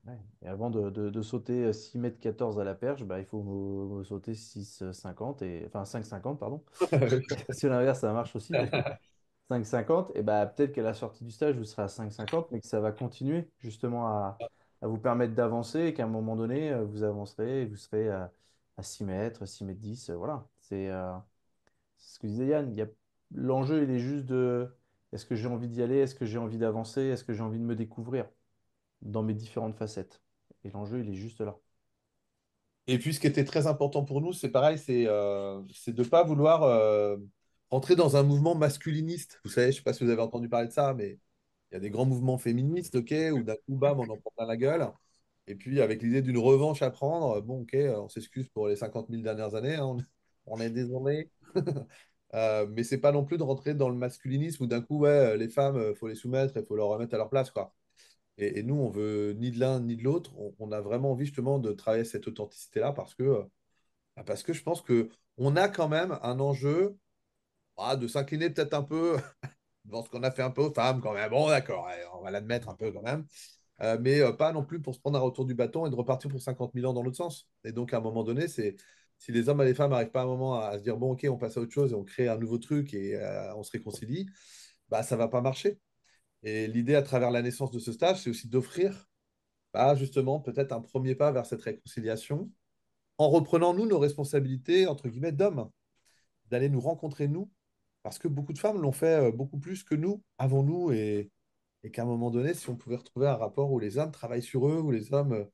Ouais. Et avant de sauter 6,14 m à la perche, bah, il faut sauter 6,50 enfin 5,50 pardon. Si l'inverse, ça marche aussi, mais 5,50, et bah, peut-être qu'à la sortie du stage, vous serez à 5,50, mais que ça va continuer justement à vous permettre d'avancer et qu'à un moment donné, vous avancerez et vous serez à 6 mètres, 6,10 m, voilà. C'est ce que disait Yann. L'enjeu, il est juste de est-ce que j'ai envie d'y aller, est-ce que j'ai envie d'avancer, est-ce que j'ai envie de me découvrir dans mes différentes facettes. Et l'enjeu, il est juste là. Et puis, ce qui était très important pour nous, c'est pareil, c'est de ne pas vouloir rentrer dans un mouvement masculiniste. Vous savez, je ne sais pas si vous avez entendu parler de ça, mais il y a des grands mouvements féministes, ok, où d'un coup, bam, on en prend plein la gueule. Et puis, avec l'idée d'une revanche à prendre, bon, ok, on s'excuse pour les 50 000 dernières années, hein, on est désolé. Mais c'est pas non plus de rentrer dans le masculinisme où d'un coup, ouais, les femmes, il faut les soumettre, il faut leur remettre à leur place, quoi. Et nous, on veut ni de l'un ni de l'autre. On a vraiment envie justement de travailler cette authenticité-là parce que je pense que on a quand même un enjeu de s'incliner peut-être un peu devant ce qu'on a fait un peu aux femmes quand même. Bon, d'accord, ouais, on va l'admettre un peu quand même. Mais pas non plus pour se prendre un retour du bâton et de repartir pour 50 000 ans dans l'autre sens. Et donc, à un moment donné, c'est si les hommes et les femmes n'arrivent pas à un moment à se dire, bon, ok, on passe à autre chose et on crée un nouveau truc et on se réconcilie, bah, ça ne va pas marcher. Et l'idée à travers la naissance de ce stage, c'est aussi d'offrir justement peut-être un premier pas vers cette réconciliation en reprenant, nous, nos responsabilités, entre guillemets, d'hommes, d'aller nous rencontrer, nous, parce que beaucoup de femmes l'ont fait beaucoup plus que nous, avant nous, et qu'à un moment donné, si on pouvait retrouver un rapport où les hommes travaillent sur eux, où les hommes...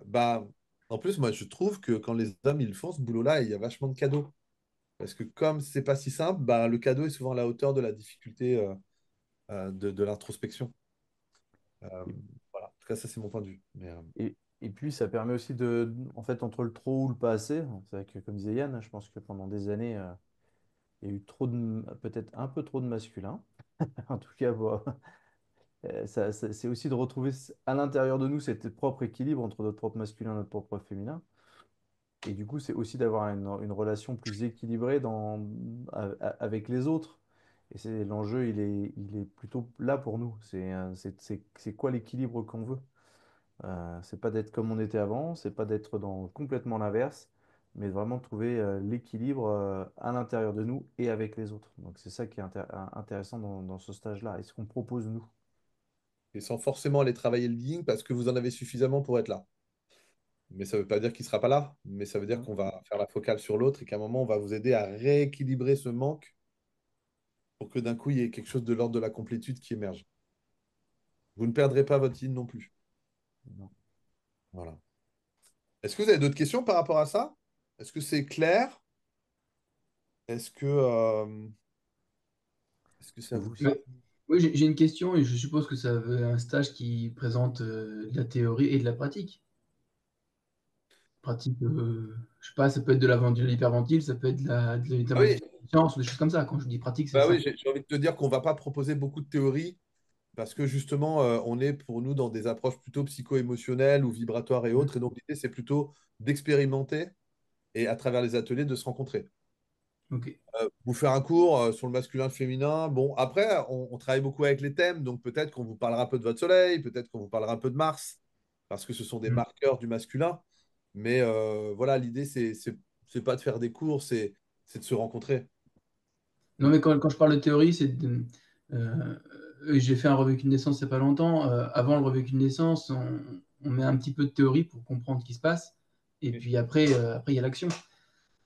bah, en plus, moi, je trouve que quand les hommes, ils font ce boulot-là, il y a vachement de cadeaux. Parce que comme c'est pas si simple, bah, le cadeau est souvent à la hauteur de la difficulté de l'introspection. Euh, Et, voilà. En tout cas, ça, c'est mon point de vue. et puis, ça permet aussi en fait, entre le trop ou le pas assez, c'est vrai que, comme disait Yann, je pense que pendant des années, il y a eu peut-être un peu trop de masculin. En tout cas, bon, c'est aussi de retrouver à l'intérieur de nous cet propre équilibre entre notre propre masculin et notre propre féminin. Et du coup, c'est aussi d'avoir une relation plus équilibrée avec les autres. Et l'enjeu, il est plutôt là pour nous. C'est quoi l'équilibre qu'on veut? C'est pas d'être comme on était avant, c'est pas d'être dans complètement l'inverse, mais vraiment de trouver l'équilibre à l'intérieur de nous et avec les autres. Donc c'est ça qui est intéressant dans ce stage-là. Et ce qu'on propose nous. Et sans forcément aller travailler le leading parce que vous en avez suffisamment pour être là. Mais ça ne veut pas dire qu'il ne sera pas là, mais ça veut dire Mm. qu'on va faire la focale sur l'autre et qu'à un moment, on va vous aider à rééquilibrer ce manque pour que d'un coup, il y ait quelque chose de l'ordre de la complétude qui émerge. Vous ne perdrez pas votre ligne non plus. Non. Voilà. Est-ce que vous avez d'autres questions par rapport à ça? Est-ce que c'est clair? Est-ce que, euh, est-ce que ça vous Ouais. Oui, j'ai une question et je suppose que ça veut un stage qui présente de la théorie et de la pratique. Pratique, je sais pas, ça peut être de l'hyperventile, ça peut être de Ah oui, l'intervention de science ou des choses comme ça. Quand je dis pratique, c'est bah ça. oui, j'ai envie de te dire qu'on ne va pas proposer beaucoup de théories parce que justement, on est pour nous dans des approches plutôt psycho-émotionnelles ou vibratoires et Mm. autres. Et donc, l'idée, c'est plutôt d'expérimenter et à travers les ateliers de se rencontrer. Ok. Vous faire un cours sur le masculin, le féminin. Bon, après, on travaille beaucoup avec les thèmes, donc peut-être qu'on vous parlera un peu de votre soleil, peut-être qu'on vous parlera un peu de Mars, parce que ce sont des Mm. marqueurs du masculin. Mais voilà, l'idée, c'est pas de faire des cours, c'est de se rencontrer. Non, mais quand je parle de théorie, euh, j'ai fait un revécu de naissance il n'y a pas longtemps. Avant le revécu de naissance, on met un petit peu de théorie pour comprendre ce qui se passe. Et puis après il y a l'action.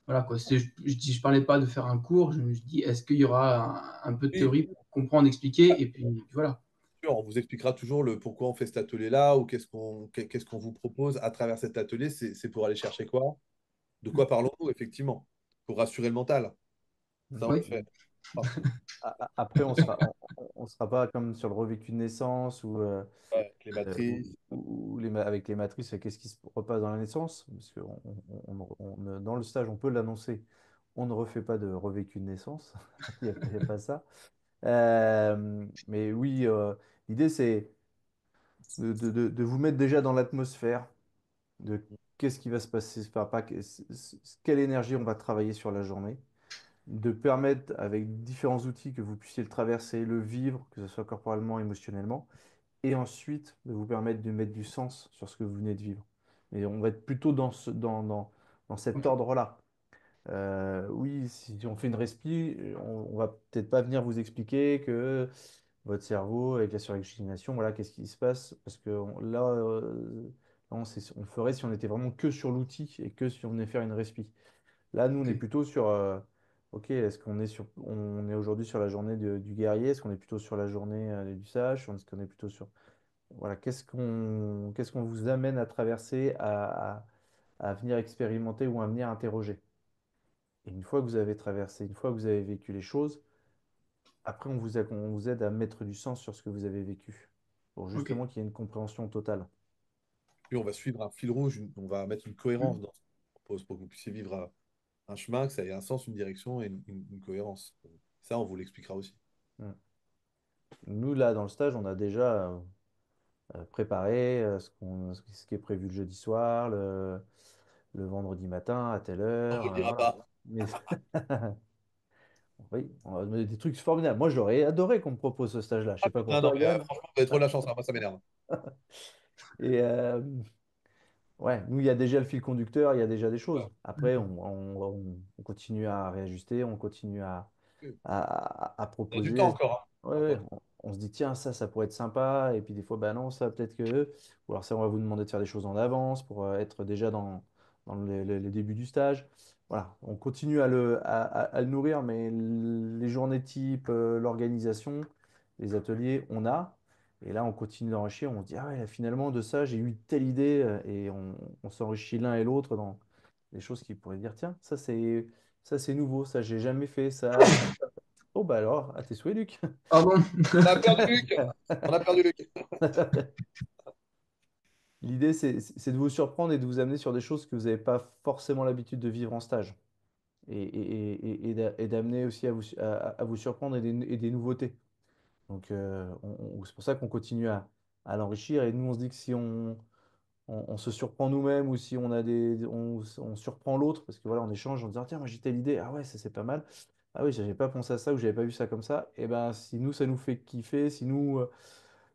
Voilà, quoi. Je parlais pas de faire un cours, je me dis, est-ce qu'il y aura un peu de Oui, théorie pour comprendre, expliquer, et puis voilà. sûr, on vous expliquera toujours le pourquoi on fait cet atelier-là ou qu'est-ce qu'on vous propose à travers cet atelier. C'est pour aller chercher quoi? De quoi parlons-nous, effectivement? Pour rassurer le mental. Ça, on le Oui, fait partout. Après, on sera pas comme sur le revécu de naissance Ouais, avec les matrices. avec les matrices, qu'est-ce qui se repasse dans la naissance? Parce que dans le stage, on peut l'annoncer. On ne refait pas de revécu de naissance. Il y a pas ça. Mais oui, l'idée, c'est de vous mettre déjà dans l'atmosphère de qu'est-ce qui va se passer, enfin, pas, quelle énergie on va travailler sur la journée, de permettre avec différents outils que vous puissiez le traverser, le vivre, que ce soit corporellement, émotionnellement, et ensuite de vous permettre de mettre du sens sur ce que vous venez de vivre. Mais on va être plutôt dans cet Ok. ordre-là. Oui, si on fait une respi, on va peut-être pas venir vous expliquer que votre cerveau, avec la suroxygénation, voilà, qu'est-ce qui se passe? Parce que là, on le ferait si on était vraiment que sur l'outil et que si on venait faire une respi. Là, nous, on est Ok. plutôt sur, ok, on est aujourd'hui sur la journée du guerrier, est-ce qu'on est plutôt sur la journée du sage, est-ce qu'on est plutôt sur, voilà, qu'est-ce qu'on vous amène à traverser, à venir expérimenter ou à venir interroger. Et une fois que vous avez traversé, une fois que vous avez vécu les choses, après, on vous aide à mettre du sens sur ce que vous avez vécu, pour Ok. justement qu'il y ait une compréhension totale. Puis on va suivre un fil rouge, on va mettre une cohérence Hmm. dans ce qu'on propose pour que vous puissiez vivre un chemin, que ça ait un sens, une direction et une cohérence. Ça, on vous l'expliquera aussi. Mm. Nous, là, dans le stage, on a déjà préparé ce qui est prévu le jeudi soir, le vendredi matin à telle On ne vous heure. le dira Voilà. pas. Mais oui, on va donner des trucs formidables. Moi, j'aurais adoré qu'on me propose ce stage-là. Je Ah sais pas pour putain, non, toi, mais Yann. franchement, vous avez trop de la chance, hein, moi ça m'énerve. Et ouais, nous, il y a déjà le fil conducteur, il y a déjà des choses. Après, on continue à réajuster, on continue à Il y a du temps proposer. encore, Ouais, hein. ouais, Encore. on se dit, tiens, ça pourrait être sympa. Et puis des fois, bah non, ça peut-être que. Ou alors ça, on va vous demander de faire des choses en avance pour être déjà dans le début du stage. Voilà, on continue à le nourrir, mais les journées type, l'organisation, les ateliers, on a. Et là, on continue d'enrichir. On se dit, ah ouais, finalement, de ça, j'ai eu telle idée. Et on s'enrichit l'un et l'autre dans des choses qui pourraient dire, tiens, ça c'est nouveau, ça j'ai jamais fait, ça. Oh bah alors, à tes souhaits, Luc. Ah bon? On a perdu Luc. On a perdu Luc. L'idée, c'est de vous surprendre et de vous amener sur des choses que vous n'avez pas forcément l'habitude de vivre en stage. Et d'amener aussi à vous surprendre et des nouveautés. Donc, c'est pour ça qu'on continue à l'enrichir. Et nous, on se dit que si on se surprend nous-mêmes ou si on surprend l'autre, parce que voilà, on échange en disant, tiens, moi j'ai telle idée, ah ouais, ça c'est pas mal. Ah oui, j'avais pas pensé à ça ou j'avais pas vu ça comme ça. Et ben, si nous, ça nous fait kiffer, si nous,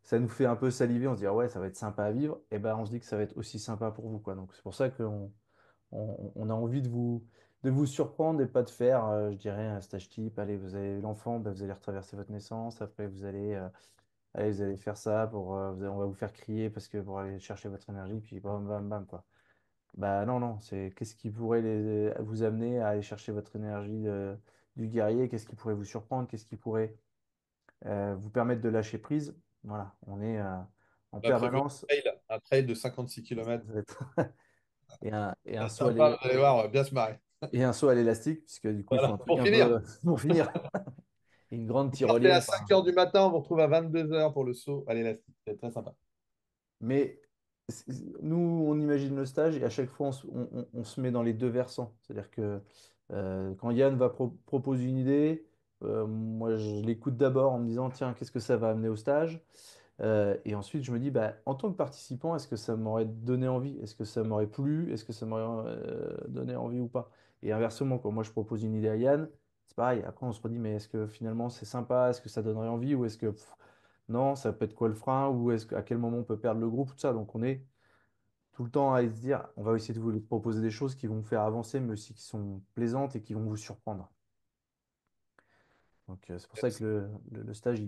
ça nous fait un peu saliver, on se dit, ah ouais, ça va être sympa à vivre, et ben, on se dit que ça va être aussi sympa pour vous, quoi. Donc, c'est pour ça qu'on a envie de vous surprendre et pas de faire, je dirais, un stage type. Allez, vous avez l'enfant, ben, vous allez retraverser votre naissance, après vous allez faire ça on va vous faire crier parce que pour aller chercher votre énergie, puis bam, bam, bam, quoi. Bah non, non, c'est qu'est-ce qui pourrait vous amener à aller chercher votre énergie du guerrier, qu'est-ce qui pourrait vous surprendre, qu'est-ce qui pourrait vous permettre de lâcher prise. Voilà, on est en On a prévu permanence. un trail de 56 Ça km. va être- et un C'est saut sympa, vous allez voir, on va bien se marrer. et un saut à l'élastique, puisque du coup, il faut Voilà, un truc pour un finir. peu pour finir. Et une grande Vous partez à tyrolienne. 5 heures du matin, on vous retrouve à 22 heures pour le saut à l'élastique. C'est très sympa. Mais nous, on imagine le stage et à chaque fois, on se met dans les deux versants. C'est-à-dire que quand Yann va proposer une idée, moi, je l'écoute d'abord en me disant, tiens, qu'est-ce que ça va amener au stage? Et ensuite, je me dis, bah, en tant que participant, est-ce que ça m'aurait donné envie? Est-ce que ça m'aurait plu? Est-ce que ça m'aurait donné envie ou pas? Et inversement, quand moi, je propose une idée à Yann, c'est pareil. Après, on se redit, mais est-ce que finalement, c'est sympa? Est-ce que ça donnerait envie? Ou est-ce que non, ça peut être quoi le frein? Ou à quel moment on peut perdre le groupe? Tout ça. Donc, on est tout le temps à se dire, on va essayer de vous proposer des choses qui vont vous faire avancer, mais aussi qui sont plaisantes et qui vont vous surprendre. Donc, c'est pour ça que le stage,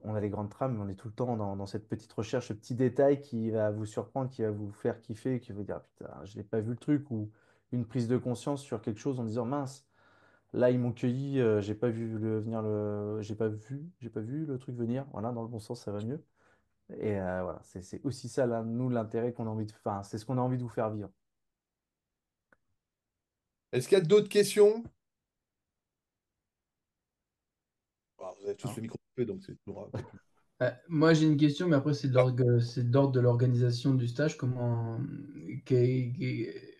on a les grandes trames, mais on est tout le temps dans cette petite recherche, ce petit détail qui va vous surprendre, qui va vous faire kiffer, qui va vous dire, putain, je n'ai pas vu le truc, ou une prise de conscience sur quelque chose en disant, mince, là, ils m'ont cueilli, j'ai pas vu j'ai pas vu le truc venir. Voilà, dans le bon sens, ça va mieux. Et voilà, c'est aussi ça, là, nous, l'intérêt qu'on a envie de, enfin, c'est ce qu'on a envie de vous faire vivre. Est-ce qu'il y a d'autres questions? Ah, vous avez tous Hein. le micro coupé, donc c'est toujours un peu plus. Moi, j'ai une question, mais après, c'est de l'ordre de l'organisation du stage.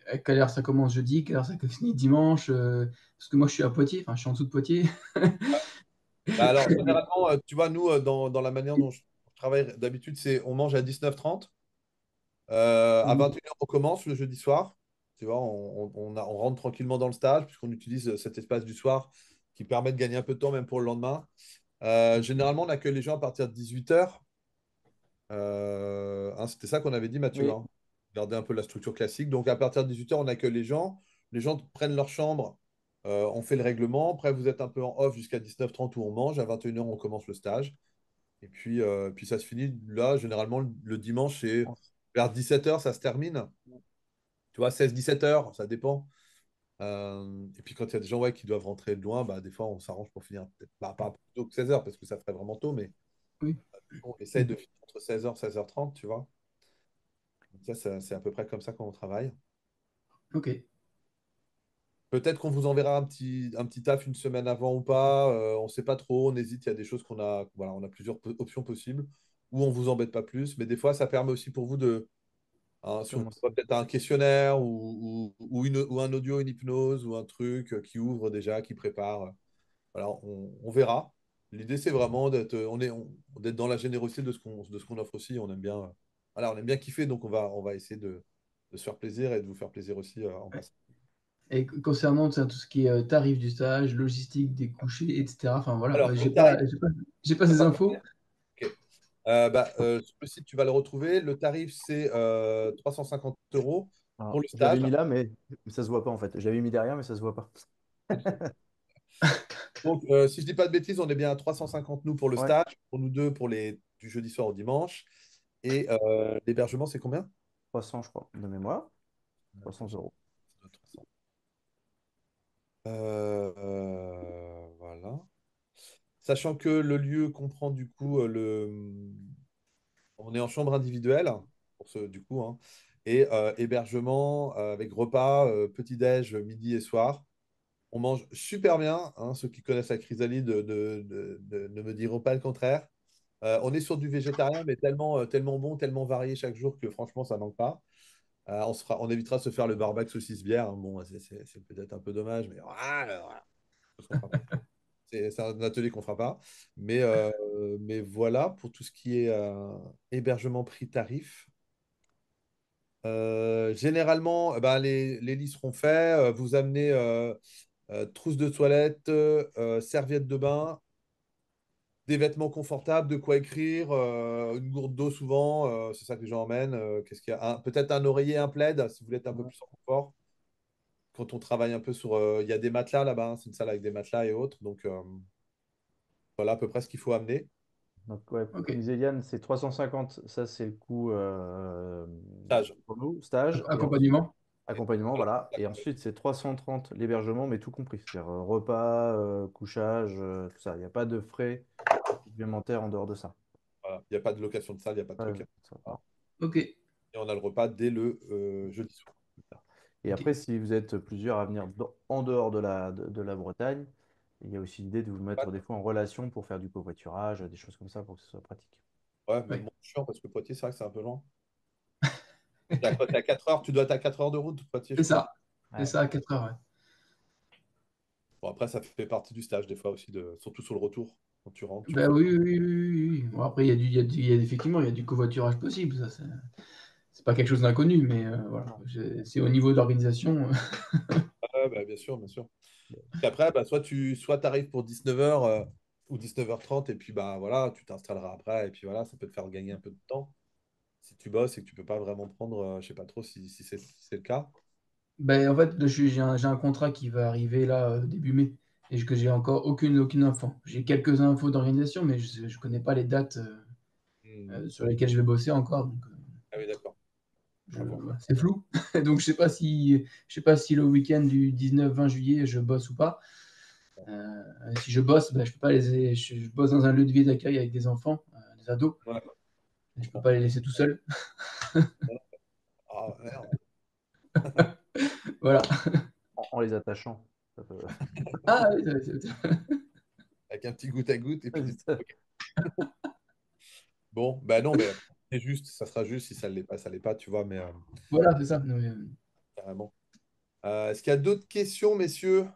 À quelle heure ça commence jeudi, quelle heure ça finit dimanche? Parce que moi, je suis à Poitiers, enfin, je suis en dessous de Poitiers. Bah alors, généralement, tu vois, nous, dans la manière dont je travaille d'habitude, c'est on mange à 19h30. À Mhm. 21h, on commence le jeudi soir. Tu vois, on rentre tranquillement dans le stage, puisqu'on utilise cet espace du soir qui permet de gagner un peu de temps, même pour le lendemain. Généralement, on accueille les gens à partir de 18h. Hein, c'était ça qu'on avait dit, Mathieu. Oui. Hein. Garder un peu la structure classique. Donc, à partir de 18h, on accueille les gens. Les gens prennent leur chambre. On fait le règlement. Après, vous êtes un peu en off jusqu'à 19h30 où on mange. À 21h, on commence le stage. Et puis ça se finit là. Généralement, le dimanche, c'est vers 17h, ça se termine. Tu vois, 16-17h, ça dépend. Et puis quand il y a des gens ouais, qui doivent rentrer de loin, bah, des fois, on s'arrange pour finir peut-être pas plus tôt que 16h parce que ça ferait vraiment tôt, mais Oui. on essaye de finir entre 16h et 16h30, tu vois. Donc ça, c'est à peu près comme ça qu'on travaille. Ok. Peut-être qu'on vous enverra un petit taf une semaine avant ou pas. On ne sait pas trop. On hésite. Il y a des choses qu'on a. Voilà, on a plusieurs options possibles. Ou on vous embête pas plus. Mais des fois, ça permet aussi pour vous de. Hein, si on Comment ça? voit peut-être un questionnaire ou un audio, une hypnose ou un truc qui ouvre déjà, qui prépare. Voilà, on verra. L'idée, c'est vraiment d'être dans la générosité de ce qu'on offre aussi. On aime bien, voilà, on aime bien kiffer. Donc, on va essayer de se faire plaisir et de vous faire plaisir aussi en Ouais. passant. Et concernant tu sais, tout ce qui est tarif du stage, logistique des couchers, etc. Enfin voilà, Alors, ouais, le tarif. j'ai pas ces infos. Ok. Sur le site, tu vas le retrouver. Le tarif, c'est 350 € pour Alors, le j'avais stage. mis là, mais ça se voit pas en fait. J'avais mis derrière, mais ça se voit pas. Donc, si je dis pas de bêtises, on est bien à 350 nous pour le Ouais, stage, pour nous deux pour du jeudi soir au dimanche. Et l'hébergement, c'est combien? 300, je crois, de mémoire. 300 €. Voilà. Sachant que le lieu comprend du coup on est en chambre individuelle pour ce du coup hein, et hébergement avec repas, petit-déj, midi et soir. On mange super bien. Hein, ceux qui connaissent la chrysalide ne me diront pas le contraire. On est sur du végétarien, mais tellement bon, tellement varié chaque jour que franchement, ça manque pas. On évitera de se faire le barbecue saucisse bière. Hein. Bon, c'est peut-être un peu dommage, mais voilà, ce qu'on fera pas. C'est un atelier qu'on fera pas. Mais voilà pour tout ce qui est hébergement prix tarif. Généralement, ben, les lits seront faits. Vous amenez trousse de toilette, serviette de bain, des vêtements confortables, de quoi écrire, une gourde d'eau souvent. C'est ça que les gens emmènent. Qu'est-ce qu'il y a? Peut-être un oreiller, un plaid, si vous voulez être un peu plus en confort. Quand on travaille un peu sur. Il y a des matelas là-bas. Hein, c'est une salle avec des matelas et autres. Donc voilà à peu près ce qu'il faut amener. Donc, ouais, Ok. comme disait Yann, c'est 350. Ça, c'est le coût Stage. pour nous, stage. Et ensuite, Accompagnement. accompagnement, Voilà. voilà. Et ensuite, c'est 330 l'hébergement, mais tout compris. C'est-à-dire repas, couchage, tout ça. Il n'y a pas de frais supplémentaires en dehors de ça. Voilà. Il n'y a pas de location de salle, il n'y a pas de Ouais, truc. ça. Voilà. Ok. Et on a le repas dès le jeudi soir. Et Ok. après, si vous êtes plusieurs à venir en dehors de la Bretagne, il y a aussi l'idée de vous mettre des fois en relation pour faire du covoiturage, des choses comme ça, pour que ce soit pratique. Ouais, mais Ouais. bon, chiant parce que Poitiers, c'est vrai que c'est un peu loin. T'es à 4 heures, tu dois être à 4 heures de route, Poitiers, je C'est crois. ça. C'est Ouais. ça à 4 heures. Ouais. Bon, après, ça fait partie du stage, des fois aussi, surtout sur le retour. Quand tu rentres, tu Ben fais. oui, oui, oui, oui, oui. Bon, après, effectivement, il y a du covoiturage possible. Ça, c'est pas quelque chose d'inconnu, mais voilà. Non. C'est au niveau de l'organisation. Ouais, bah, bien sûr, bien sûr. Puis après, bah, soit arrives pour 19h ou 19h30, et puis bah voilà, tu t'installeras après, et puis voilà, ça peut te faire gagner un peu de temps. Si tu bosses et que tu peux pas vraiment prendre, je sais pas trop si c'est le cas. Ben, en fait, j'ai un contrat qui va arriver là début mai et que j'ai encore aucune info. J'ai quelques infos d'organisation, mais je connais pas les dates Hmm. sur lesquelles je vais bosser encore. Donc, Ah oui, d'accord. À voir. voilà, c'est flou. Donc, je sais pas si le week-end du 19-20 juillet, je bosse ou pas. Si je bosse, ben, je peux pas je bosse dans un lieu de vie d'accueil avec des enfants, des ados. Ouais, je Je peux comprends. pas les laisser tout seuls. Ah, merde. Voilà. En les attachant. Ça peut- Ah oui, Avec un petit goutte à goutte, et puis ça- ok. Bon, bah non, mais c'est juste, ça sera juste si ça l'est pas, tu vois, mais voilà, c'est ça. Non, mais, carrément. Est-ce qu'il y a d'autres questions, messieurs?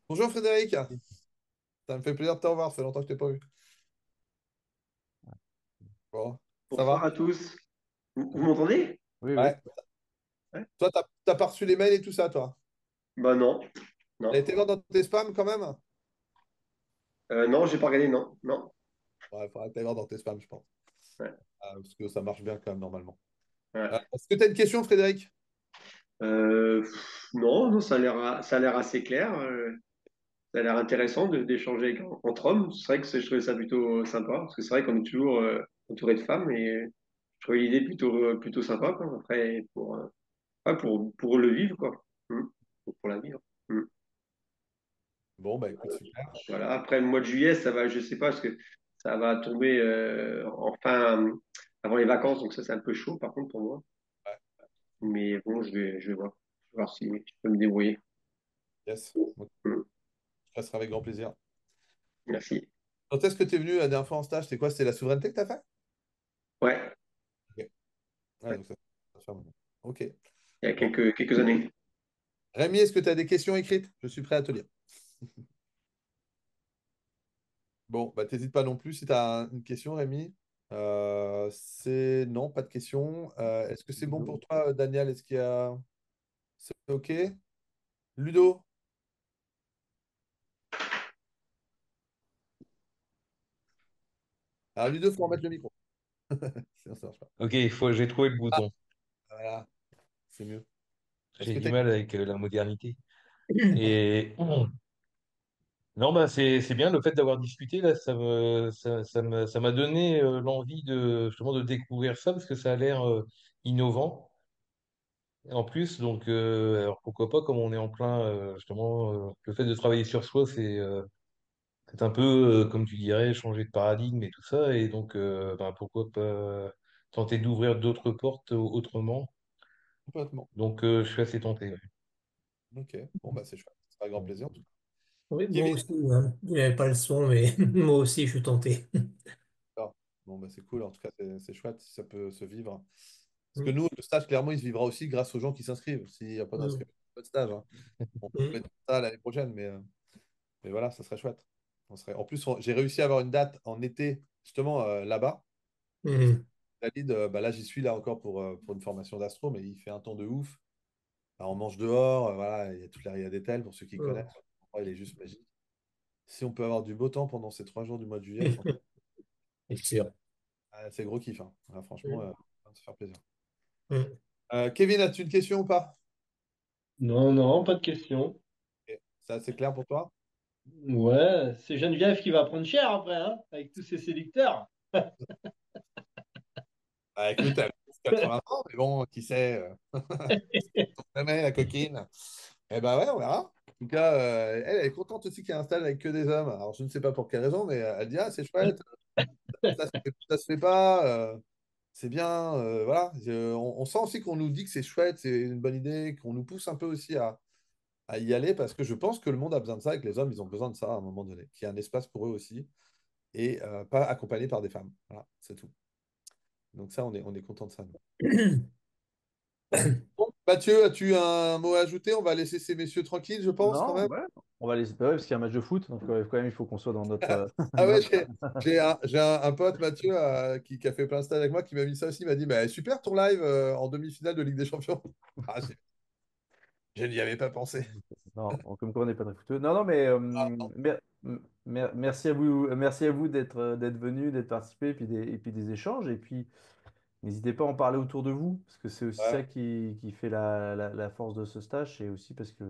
Bonjour Frédéric, ça me fait plaisir de te revoir, ça fait longtemps que je t'ai pas vu. Bon, ça Bonsoir va? à tous. Vous m'entendez? Oui, oui. Ouais. Ouais. Toi, t'as pas reçu les mails et tout ça, toi? Bah non, T'as non. été voir dans tes spams quand même? Non, j'ai pas regardé, non. Non. Il faudra que tu ailles voir dans tes spams, je pense. Ouais. Parce que ça marche bien quand même normalement. Ouais. Est-ce que tu as une question, Frédéric? Non, non, ça a l'air assez clair. Ça a l'air intéressant d'échanger entre hommes. C'est vrai que je trouvais ça plutôt sympa, parce que c'est vrai qu'on est toujours entouré de femmes et je trouvais l'idée plutôt sympa, quoi. Après, ouais, pour le vivre, quoi. Pour la vivre. Mm. Bon, bah écoute, super. Voilà. Après le mois de juillet, ça va, je sais pas, parce que ça va tomber avant les vacances, donc ça c'est un peu chaud par contre pour moi. Ouais, Mais bon, je vais voir. Je vais voir si je peux me débrouiller. yes. Donc, Mm. ça sera avec grand plaisir. Merci. Quand est-ce que tu es venu la dernière fois en stage? C'était quoi? C'était la souveraineté que tu as fait? Ouais, Ok. Ouais, donc ça se fait maintenant. Ok. il y a Bon. quelques années. Rémi, est-ce que tu as des questions écrites? Je suis prêt à te lire. Bon, bah t'hésites pas non plus si tu as une question, Rémi. C'est non, pas de question. Est-ce que c'est bon pour toi, Daniel? Est-ce qu'il y a... C'est OK? Ludo? Alors, Ludo, il faut remettre le micro. Sinon, ça marche pas. Ok, j'ai trouvé le Ah, bouton. voilà, c'est mieux. Est-ce J'ai que tu du as... mal avec la modernité. Et non, bah c'est bien le fait d'avoir discuté là, ça m'a donné l'envie de justement de découvrir ça parce que ça a l'air innovant. En plus, donc alors pourquoi pas comme on est en plein justement le fait de travailler sur soi, c'est un peu comme tu dirais changer de paradigme et tout ça et donc ben, pourquoi pas tenter d'ouvrir d'autres portes autrement. Complètement. Donc je suis assez tenté. Ouais. OK. Bon, bah c'est chouette. C'est un grand plaisir, en tout cas. Oui, moi Kevin? aussi, hein. Vous n'avez pas le son, mais moi aussi, je suis tenté. D'accord. Bon, bah c'est cool. En tout cas, c'est chouette si ça peut se vivre. Parce que Mm, nous, le stage, clairement, il se vivra aussi grâce aux gens qui s'inscrivent. S'il n'y a pas mm, d'inscription, pas de stage, hein. On mm, fait ça l'année prochaine, mais voilà, ça serait chouette. En plus, j'ai réussi à avoir une date en été, justement, là-bas. mm, David, bah là, j'y suis là encore pour une formation d'astro, mais il fait un temps de ouf. Bah, on mange dehors, voilà, il y a toute l'aria d'Etel, pour ceux qui connaissent. mm. Il est juste magique. Si on peut avoir du beau temps pendant ces 3 jours du mois de juillet, franchement, C'est sûr. c'est gros kiff, hein. Franchement, Mm, ça va se faire plaisir. mm. Kevin, as-tu une question ou pas? Non, non, pas de question. Ok. C'est assez clair pour toi? Ouais, c'est Geneviève qui va prendre cher après, hein, avec tous ces séducteurs. Bah, écoute, elle a 80 ans, mais bon, qui sait, jamais la coquine. Eh ben ouais, on verra. En tout cas, elle est contente aussi qu'il y ait un stage avec que des hommes. Alors, je ne sais pas pour quelle raison, mais elle dit, ah, c'est chouette, ça se fait pas, c'est bien. Voilà. On sent aussi qu'on nous dit que c'est chouette, c'est une bonne idée, qu'on nous pousse un peu aussi à y aller, parce que je pense que le monde a besoin de ça, et que les hommes, ils ont besoin de ça à un moment donné, qu'il y ait un espace pour eux aussi, et pas accompagné par des femmes. Voilà, c'est tout. Donc ça, on est content de ça, nous. Bon, Mathieu, as-tu un mot à ajouter? On va laisser ces messieurs tranquilles, je pense, quand Non, même. ouais. On va les espérer parce qu'il y a un match de foot, donc quand même il faut qu'on soit dans notre, Ah ouais, notre- j'ai un pote, Mathieu, qui a fait plein de stages avec moi, qui m'a mis ça aussi. Il m'a dit, bah, super ton live en demi-finale de Ligue des Champions. Ah, je n'y avais pas pensé. Non, comme quoi on n'est pas très footeux. Non, non, mais Ah, non. merci à vous d'être venus, d'être participés, et puis des échanges. Et puis n'hésitez pas à en parler autour de vous, parce que c'est aussi Ouais. ça qui fait la force de ce stage, c'est aussi parce que,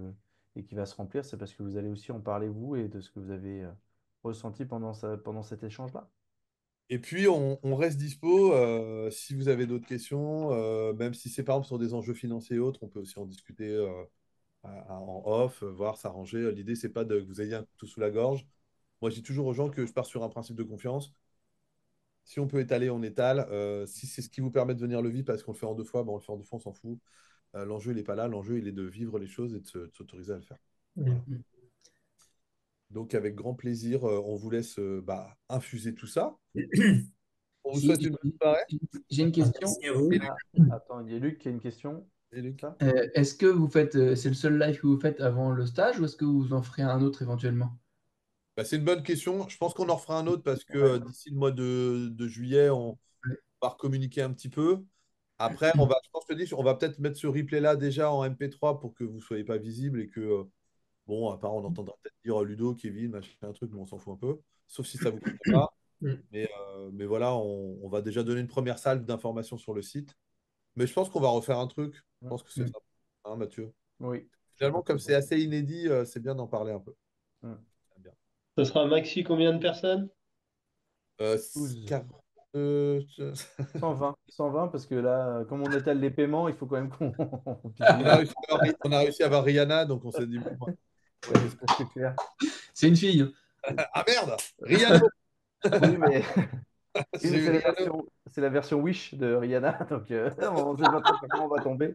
et qui va se remplir, c'est parce que vous allez aussi en parler vous et de ce que vous avez ressenti pendant cet échange-là. Et puis, on reste dispo. Si vous avez d'autres questions, même si c'est par exemple sur des enjeux financiers et autres, on peut aussi en discuter en off, voir, s'arranger. L'idée, c'est pas que vous ayez un couteau sous la gorge. Moi, je dis toujours aux gens que je pars sur un principe de confiance. Si on peut étaler, on étale. Si c'est ce qui vous permet de venir le vivre parce qu'on le fait en 2 fois, ben on le fait en 2 fois, on s'en fout. L'enjeu, il n'est pas là. L'enjeu, il est de vivre les choses et de s'autoriser à le faire. Voilà. Mm. Donc, avec grand plaisir, on vous laisse infuser tout ça. On vous Si, souhaite une bonne soirée. j'ai une question. Merci à vous. Ah, attends, il y a Luc qui a une question. Et Luc. Ça? Est-ce que vous faites, c'est le seul live que vous faites avant le stage ou est-ce que vous en ferez un autre éventuellement? Bah, c'est une bonne question. Je pense qu'on en refera un autre parce que Ouais. d'ici le mois de juillet, on Ouais. va recommuniquer un petit peu. Après, je pense que je te dis, on va peut-être mettre ce replay-là déjà en MP3 pour que vous ne soyez pas visible et que, bon, à part on entendra peut-être dire Ludo, Kevin, machin, un truc, mais on s'en fout un peu. Sauf si ça vous convient pas. Mm. Mais voilà, on va déjà donner une première salve d'informations sur le site. Mais je pense qu'on va refaire un truc. Je pense que c'est Mm. ça, hein, Mathieu. Oui, je Finalement, pense que comme c'est assez inédit, c'est bien d'en parler un peu. Mm. C'est bien. Ça sera maxi combien de personnes? 12. 40, 120 parce que là, comme on étale les paiements, il faut quand même qu'on on puisse on a vivre. réussi on a réussi à avoir Rihanna, donc on s'est dit, bon, Oui, ça, c'est clair. C'est une fille. ah merde, Rihanna, Oui, mais, oui, mais j'ai eu Rihanna. c'est la version Wish de Rihanna, donc on ne sait pas trop sur quoi on va tomber.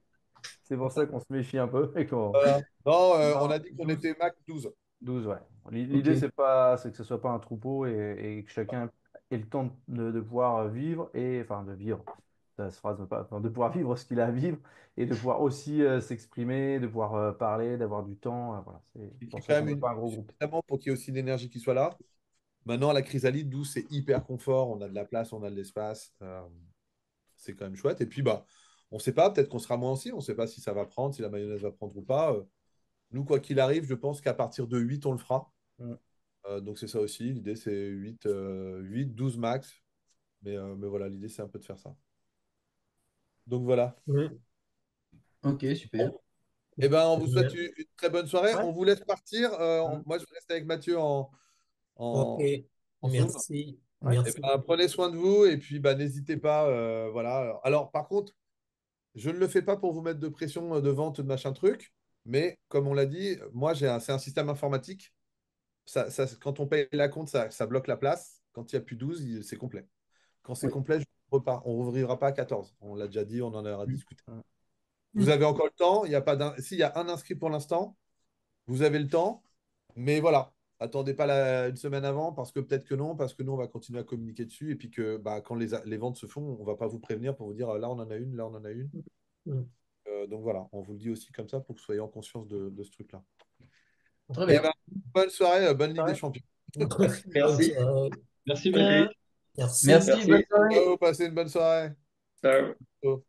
C'est pour ça qu'on se méfie un peu et qu'on. Voilà. Non, on Non, a dit qu'on 12. était max 12. 12, ouais. Ok. L'idée, c'est que ce soit pas un troupeau et que chacun ait le temps de pouvoir vivre et, enfin, de vivre. Ça se phrase pas, enfin, de pouvoir vivre ce qu'il a à vivre et de pouvoir aussi s'exprimer, de pouvoir parler, d'avoir du temps. Voilà. C'est Il y a pour ça quand qu'on même veut pas un gros groupe. suffisamment pour qu'il y ait aussi d'énergie qui soit là. Maintenant, à la chrysalide, 12, c'est hyper confort. On a de la place, on a de l'espace. C'est quand même chouette. Et puis, bah, on ne sait pas, peut-être qu'on sera moins aussi. On ne sait pas si ça va prendre, si la mayonnaise va prendre ou pas. Nous, quoi qu'il arrive, je pense qu'à partir de 8 on le fera. Mm. Donc, c'est ça aussi. L'idée, c'est 8, 12 max. Mais voilà, l'idée, c'est un peu de faire ça. Donc, voilà. Mm. Ok, super. Bon. Eh ben, on Très vous souhaite bien. une très bonne soirée. Ouais. On vous laisse partir. Mm. Moi, je vais rester avec Mathieu Ok, en, en Zoom. merci. Ouais. Eh Merci. ben, prenez soin de vous et puis bah, n'hésitez pas. Voilà. Alors, par contre, je ne le fais pas pour vous mettre de pression de vente, de machin truc. Mais comme on l'a dit, moi, c'est un système informatique. Quand on paye la compte, ça bloque la place. Quand il n'y a plus 12, c'est complet. Quand c'est Oui. complet, on ne rouvrira pas à 14. On l'a déjà dit, on en a Mm. discuté. Mm. Vous avez encore le temps. Il y a pas s'il y a un inscrit pour l'instant, vous avez le temps. Mais voilà, attendez pas une semaine avant parce que peut-être que non, parce que nous, on va continuer à communiquer dessus. Et puis que bah, quand les ventes se font, on ne va pas vous prévenir pour vous dire là, on en a une, là, on en a une. Mm. Donc voilà, on vous le dit aussi comme ça pour que vous soyez en conscience de ce truc-là. Très Et bien. ben, bonne soirée, bonne Ligue des Ouais. Champions. Bonne Merci. soirée. Merci Ok. bien. Merci. Merci, bonne Merci. soirée. Ciao, passez une bonne soirée. Ciao. Ciao.